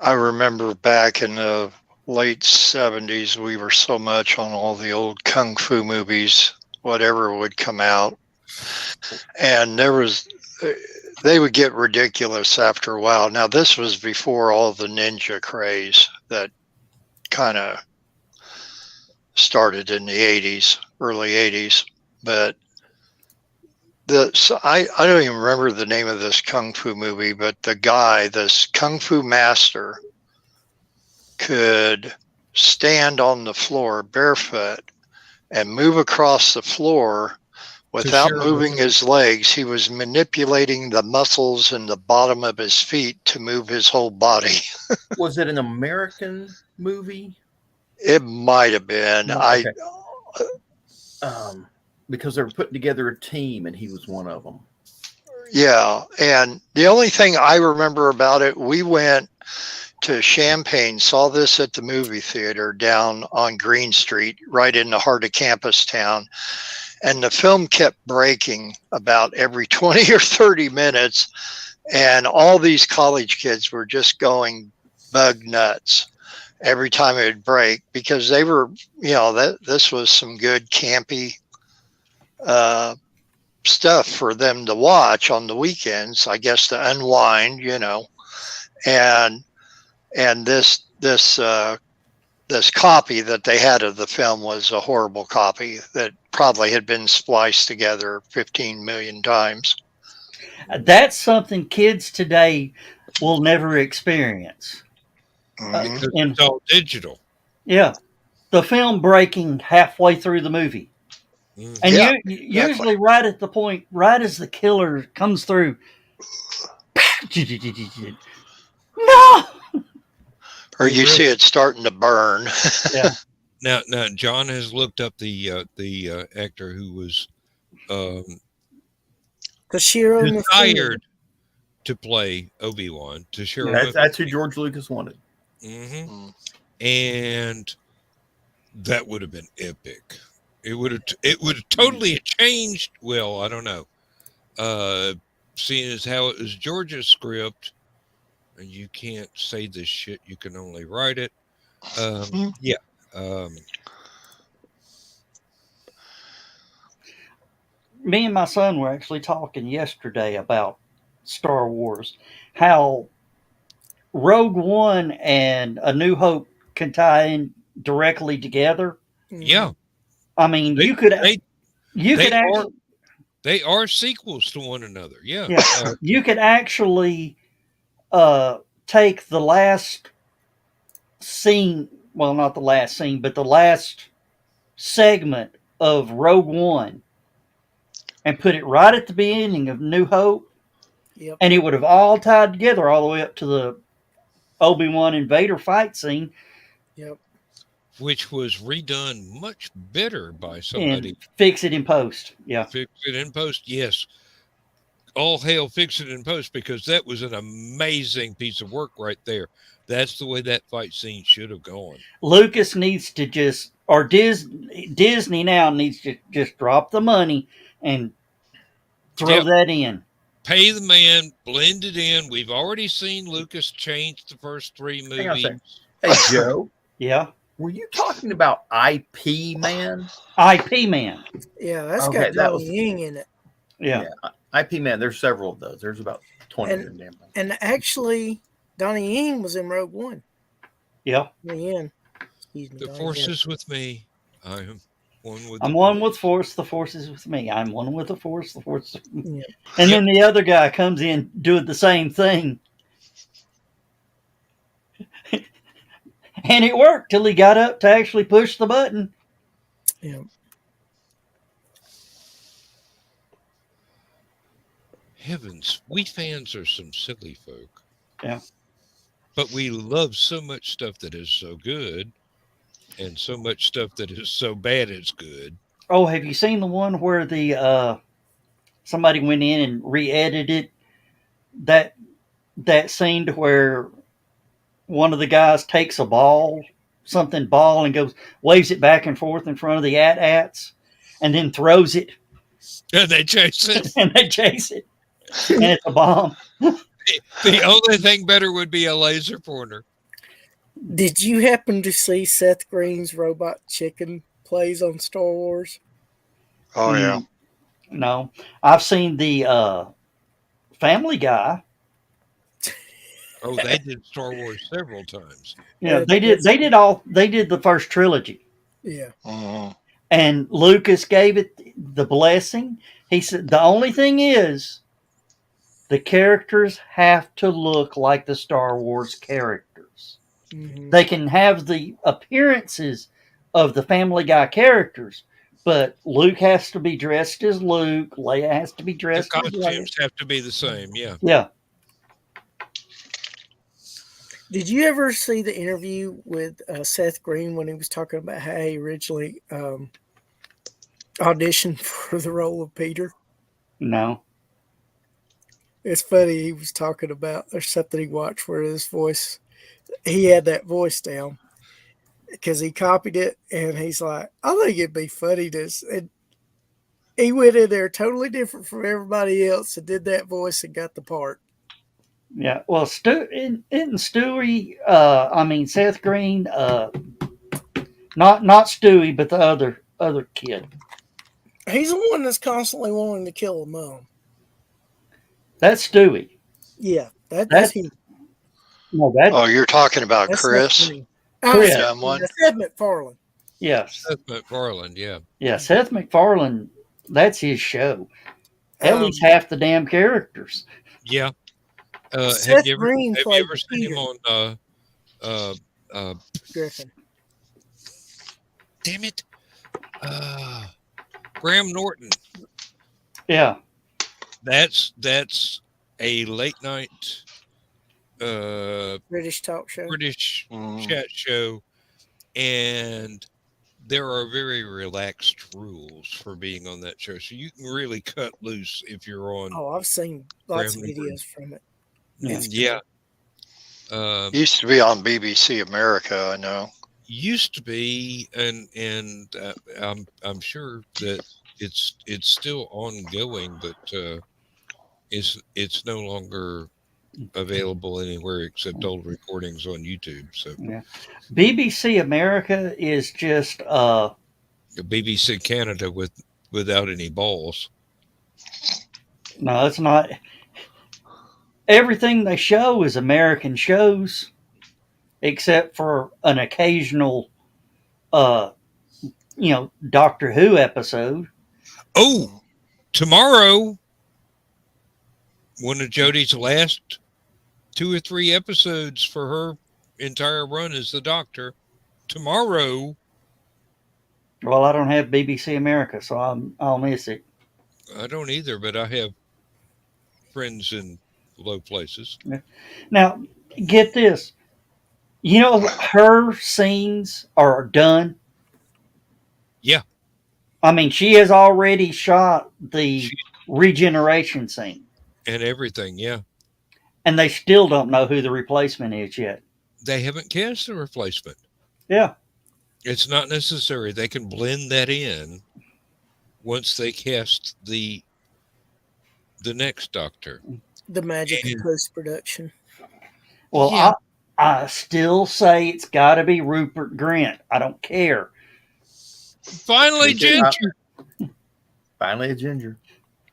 I remember back in the late 70s, we were so much on all the old kung fu movies, whatever would come out. And they would get ridiculous after a while. Now, this was before all the ninja craze that kind of started in the 80s, early 80s. But I don't even remember the name of this kung fu movie, but the guy, this kung fu master, could stand on the floor barefoot and move across the floor without moving his legs. He was manipulating the muscles in the bottom of his feet to move his whole body. Was it an American movie? It might have been. Okay. Because they were putting together a team, and he was one of them. Yeah, and the only thing I remember about it, we went to Champaign, saw this at the movie theater down on Green Street, right in the heart of campus town. And the film kept breaking about every 20 or 30 minutes. And all these college kids were just going bug nuts every time it would break, because they were, this was some good campy stuff for them to watch on the weekends, I guess, to unwind, and this copy that they had of the film was a horrible copy that probably had been spliced together 15 million times. That's something kids today will never experience. Because it's all digital. Yeah. The film breaking halfway through the movie. And usually right at the point, right as the killer comes through. No! Or you see it starting to burn. Yeah. Now, John has looked up the actor who was desired to play Obi-Wan. That's who George Lucas wanted. Mm-hmm. And that would have been epic. It would have totally changed. Well, I don't know. Seeing as how it was George's script, and you can't say this shit, you can only write it. Me and my son were actually talking yesterday about Star Wars, how Rogue One and A New Hope can tie in directly together. Yeah. I mean, they are sequels to one another. Yeah. You could actually take the last scene, well, not the last scene, but the last segment of Rogue One and put it right at the beginning of New Hope. Yep. And it would have all tied together all the way up to the Obi-Wan and Vader fight scene. Yep. Which was redone much better by somebody. And fix it in post. Yeah. Fix it in post. Yes. All hail Fix It in Post, because that was an amazing piece of work right there. That's the way that fight scene should have gone. Lucas needs to Disney now needs to just drop the money and throw that in. Pay the man, blend it in. We've already seen Lucas change the first three movies. Hey, Joe. Yeah. Were you talking about IP Man? IP Man. Yeah, that's got Donnie Ying in it. Yeah. IP Man, there's several of those. There's about 20 of them. And actually, Donnie Ying was in Rogue One. Yeah. The Force is with me. I am one with one with Force. The Force is with me. I'm one with the Force. The Force is with me. And then the other guy comes in doing the same thing. And it worked till he got up to actually push the button. Yeah. Heavens, we fans are some silly folk. Yeah. But we love so much stuff that is so good, and so much stuff that is so bad it's good. Oh, have you seen the one where the somebody went in and re-edited that scene to where one of the guys takes a ball, and goes, waves it back and forth in front of the AT-ATs, and then throws it. And they chase it. And it's a bomb. The only thing better would be a laser pointer. Did you happen to see Seth Green's Robot Chicken plays on Star Wars? Oh, yeah. No. I've seen the Family Guy. Oh, they did Star Wars several times. Yeah, they did the first trilogy. Yeah. And Lucas gave it the blessing. He said the only thing is the characters have to look like the Star Wars characters. Mm-hmm. They can have the appearances of the Family Guy characters, but Luke has to be dressed as Luke. Leia has to be The dressed as Leia. costumes have to be the same. Yeah. Yeah. Did you ever see the interview with Seth Green when he was talking about how he originally auditioned for the role of Peter? No. It's funny. He was talking about there's something he watched where his voice, he had that voice down because he copied it, and he's like, I think it'd be funny to. And he went in there totally different from everybody else and did that voice and got the part. Yeah. Well, isn't Stewie? Seth Green. Not Stewie, but the other kid. He's the one that's constantly wanting to kill a mom. That's Stewie. Yeah, that's him. No, that. Oh, you're talking about That's Chris? Chris. The dumb one? Seth MacFarlane. Yes. Seth MacFarlane. Yeah. Yeah. Seth MacFarlane. That's his show. At least half the damn characters. Yeah. Seth Have you Green ever played seen him Peter. on Griffin. damn it, Graham Norton? Yeah. That's a late night British talk show. British chat show, and there are very relaxed rules for being on that show, so you can really cut loose if you're on. Oh, I've seen lots of Graham Norton. videos from it. Yeah. Yeah. Used to be on BBC America, I know. Used to be, and I'm sure that it's still ongoing, but it's no longer available anywhere except old recordings on YouTube. So Yeah. BBC America is just the BBC Canada without any balls. no, it's not. Everything they show is American shows, except for an occasional, Doctor Who episode. Oh, tomorrow, one of Jodie's last 2 or 3 episodes for her entire run as the Doctor. Tomorrow. Well, I don't have BBC America, so I'll miss it. I don't either, but I have friends in low places. Now, get this. You know, her scenes are done. Yeah. I mean, she has already shot the regeneration scene. And everything, yeah. And they still don't know who the replacement is yet. They haven't cast a replacement. Yeah. It's not necessary. They can blend that in once they cast the next Doctor. The magic of post-production. Well, Yeah. I still say it's got to be Rupert Grint. I don't care. Finally, Ginger. Finally, a ginger.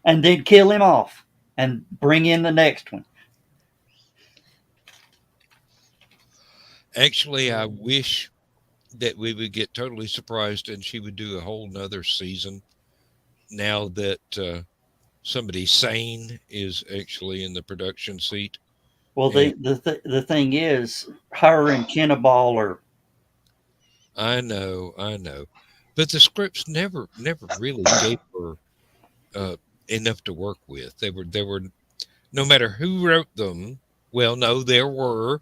And then kill him off and bring in the next one. Actually, I wish that we would get totally surprised and she would do a whole nother season now that somebody sane is actually in the production seat. Well, the thing is, her and Kenneball are. I know, but the scripts never really gave her enough to work with. They were, no matter who wrote them. Well, no, there were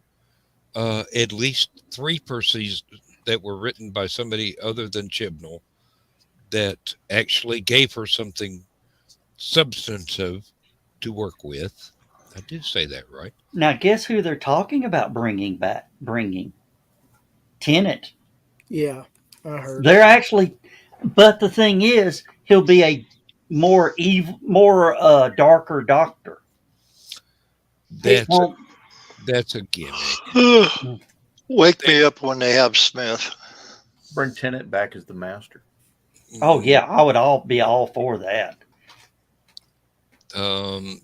at least 3 Percys that were written by somebody other than Chibnall that actually gave her something substantive to work with. I did say that right. Now, guess who they're talking about bringing back? Tennant. Yeah, I heard. They're actually, but the thing is, he'll be a more evil, more darker Doctor. That's a gimmick. Wake me up when they have Smith. Bring Tennant back as the master. Oh yeah, I would be all for that.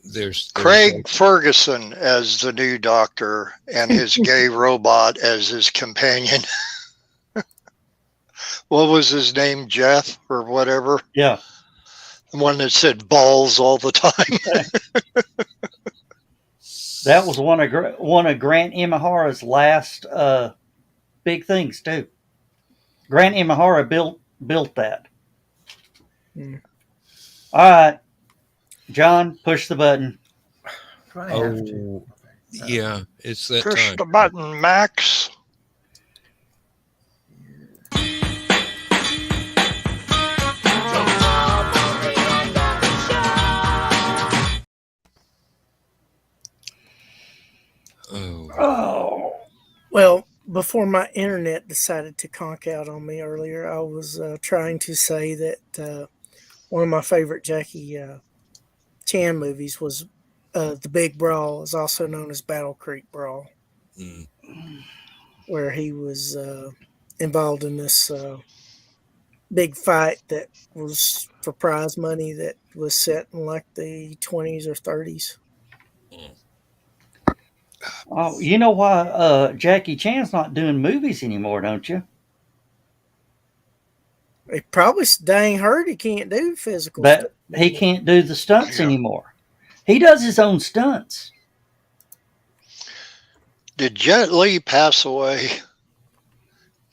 There's Craig Ferguson as the new Doctor and his gay robot as his companion. What was his name? Jeff or whatever. Yeah. The one that said balls all the time. That was one of Grant Imahara's last big things too. Grant Imahara built that. Hmm. All right, John, push the button. Do I have to? Oh, yeah, it's that Push time. the button, Max. Oh, Oh, Well, before my internet decided to conk out on me earlier, I was trying to say that one of my favorite Jackie Chan movies was The Big Brawl, is also known as Battle Creek Brawl, mm. where he was involved in this big fight that was for prize money that was set in like the 20s or 30s. oh, you know why Jackie Chan's not doing movies anymore, don't you? He probably dang hurt he can't do physical stuff. But he can't do the stunts Yeah. anymore. He does his own stunts. Did Jet Li pass away?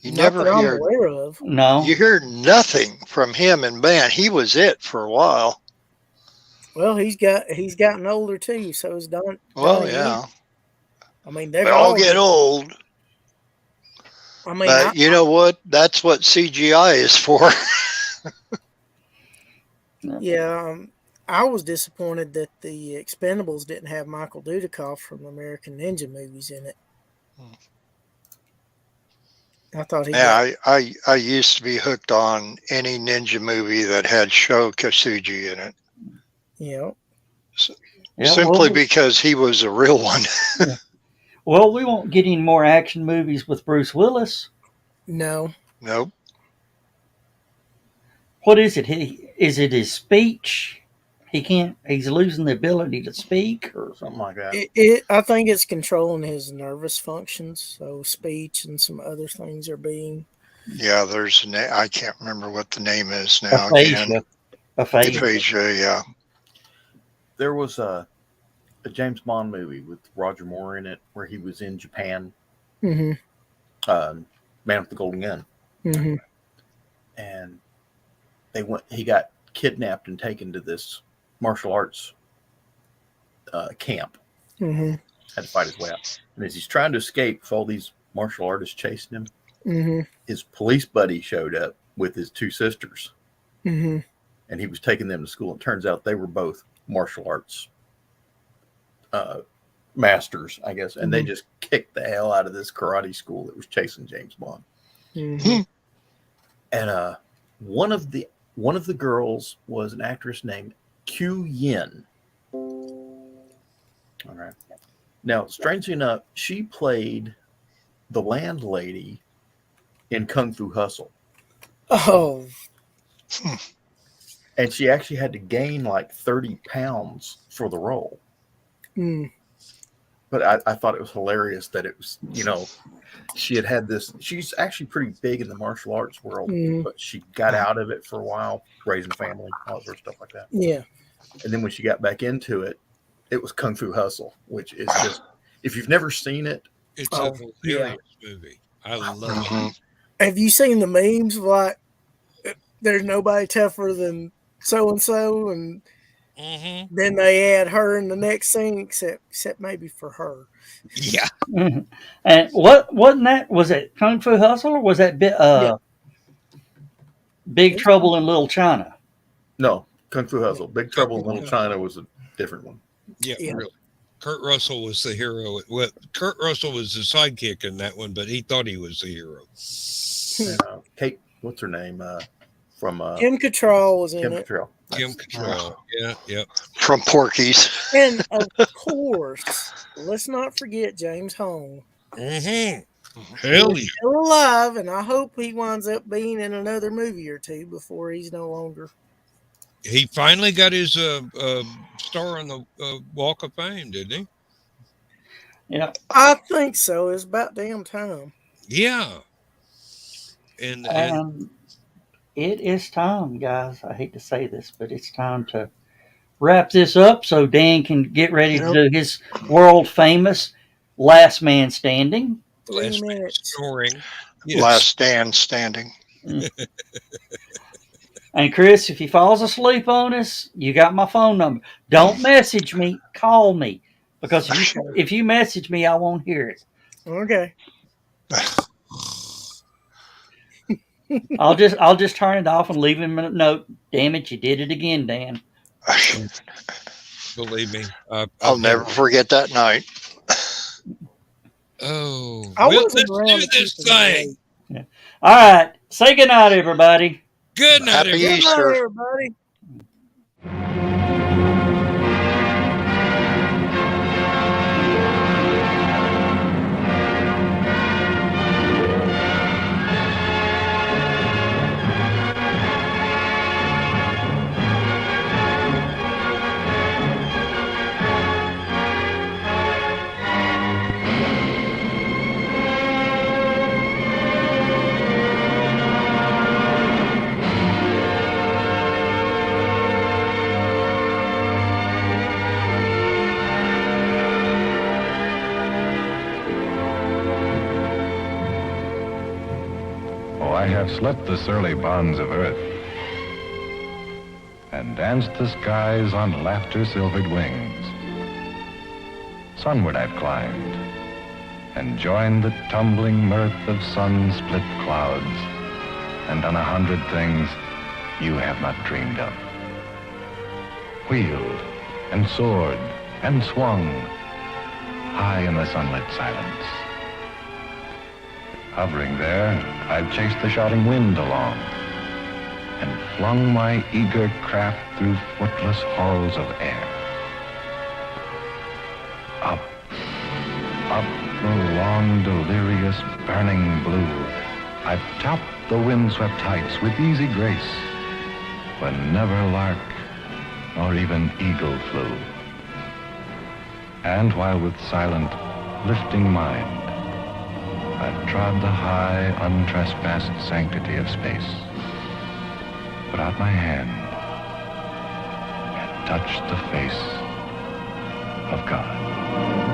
You Not never that I'm hear. aware of. No, You hear nothing from him, and man, he was it for a while. Well, he's gotten older too, so is Don. Well, Donnie yeah, Yen. I mean, they've they all all get old. I mean, But you know what? That's what CGI is for. yeah, I was disappointed that the Expendables didn't have Michael Dudikoff from the American Ninja movies in it. I thought he Yeah, I used to be hooked on any ninja movie that had Sho Kosugi in it, yeah. yeah, simply well, because he was a real one. well, we won't get any more action movies with Bruce Willis. No, Nope. What is it? Is it his speech? He can't. He's losing the ability to speak, or Something like that. I think it's controlling his nervous functions, so speech and some other things are being. Yeah, there's a name. I can't remember what the name is now. Again, aphasia. aphasia. Yeah. There was a James Bond movie with Roger Moore in it where he was in Japan, Mm-hmm. Man with the Golden Gun, Mm-hmm. and he got kidnapped and taken to this martial arts camp. Mm-hmm. Had to fight his way out. And as he's trying to escape with all these martial artists chasing him, Mm-hmm. his police buddy showed up with his two sisters, Mm-hmm. and he was taking them to school. It turns out they were both martial arts masters, I guess, and they just kicked the hell out of this karate school that was chasing James Bond. Mm-hmm. And one of the girls was an actress named Q Yin. All right. Now, strangely enough, she played the landlady in Kung Fu Hustle, Oh, and she actually had to gain like 30 pounds for the role. mm. But I thought it was hilarious that it was, she had this. She's actually pretty big in the martial arts world, but she got out of it for a while, raising a family, all sort of stuff like that. Yeah. And then when she got back into it, it was Kung Fu Hustle, which is just, if you've never seen it, It's a hilarious movie. I love it. Have you seen the memes like there's nobody tougher than so and so, and then they add her in the next scene, except maybe for her. Yeah. And what wasn't that? Was it Kung Fu Hustle or was that Big Trouble in Little China? no, Kung Fu Hustle. Big Trouble in Little China was a different one. Yeah, Yeah. really. Kurt Russell was the hero. Well, Kurt Russell was the sidekick in that one, but he thought he was the hero. And, Kate, what's her name? From Kim Cattrall was in Kim it, Cattrall. Kim Cattrall. Yeah. From Porky's. and of course, let's not forget James Hong. Hell yeah. Still alive, and I hope he winds up being in another movie or two before he's no longer. He finally got his star on the Walk of Fame, didn't he? Yeah. I think so. It's about damn time. Yeah. And It is time, guys. I hate to say this, but it's time to wrap this up so Dan can get ready to do his world famous last man standing. the last 3 man minutes. snoring. Yes. Last stand standing. And Chris, if he falls asleep on us, you got my phone number. Don't message me, call me. Because if you message me, I won't hear it. Okay. I'll just turn it off and leave him a note. Damn it, you did it again, Dan. Believe me. I'll never forget that night. Oh, I well, wasn't let's around do to this keep it away. thing. Yeah. All right. Say goodnight, everybody. Good night, Happy everybody. Good night, Easter. everybody. I have slept the surly bonds of earth and danced the skies on laughter-silvered wings. Sunward I've climbed and joined the tumbling mirth of sun-split clouds and done 100 things you have not dreamed of. Wheeled and soared and swung high in the sunlit silence. Hovering there, I've chased the shouting wind along and flung my eager craft through footless halls of air. Up, up the long, delirious, burning blue, I've topped the windswept heights with easy grace when never lark nor even eagle flew. And while with silent, lifting mind, I've trod the high, untrespassed sanctity of space, put out my hand, and touched the face of God.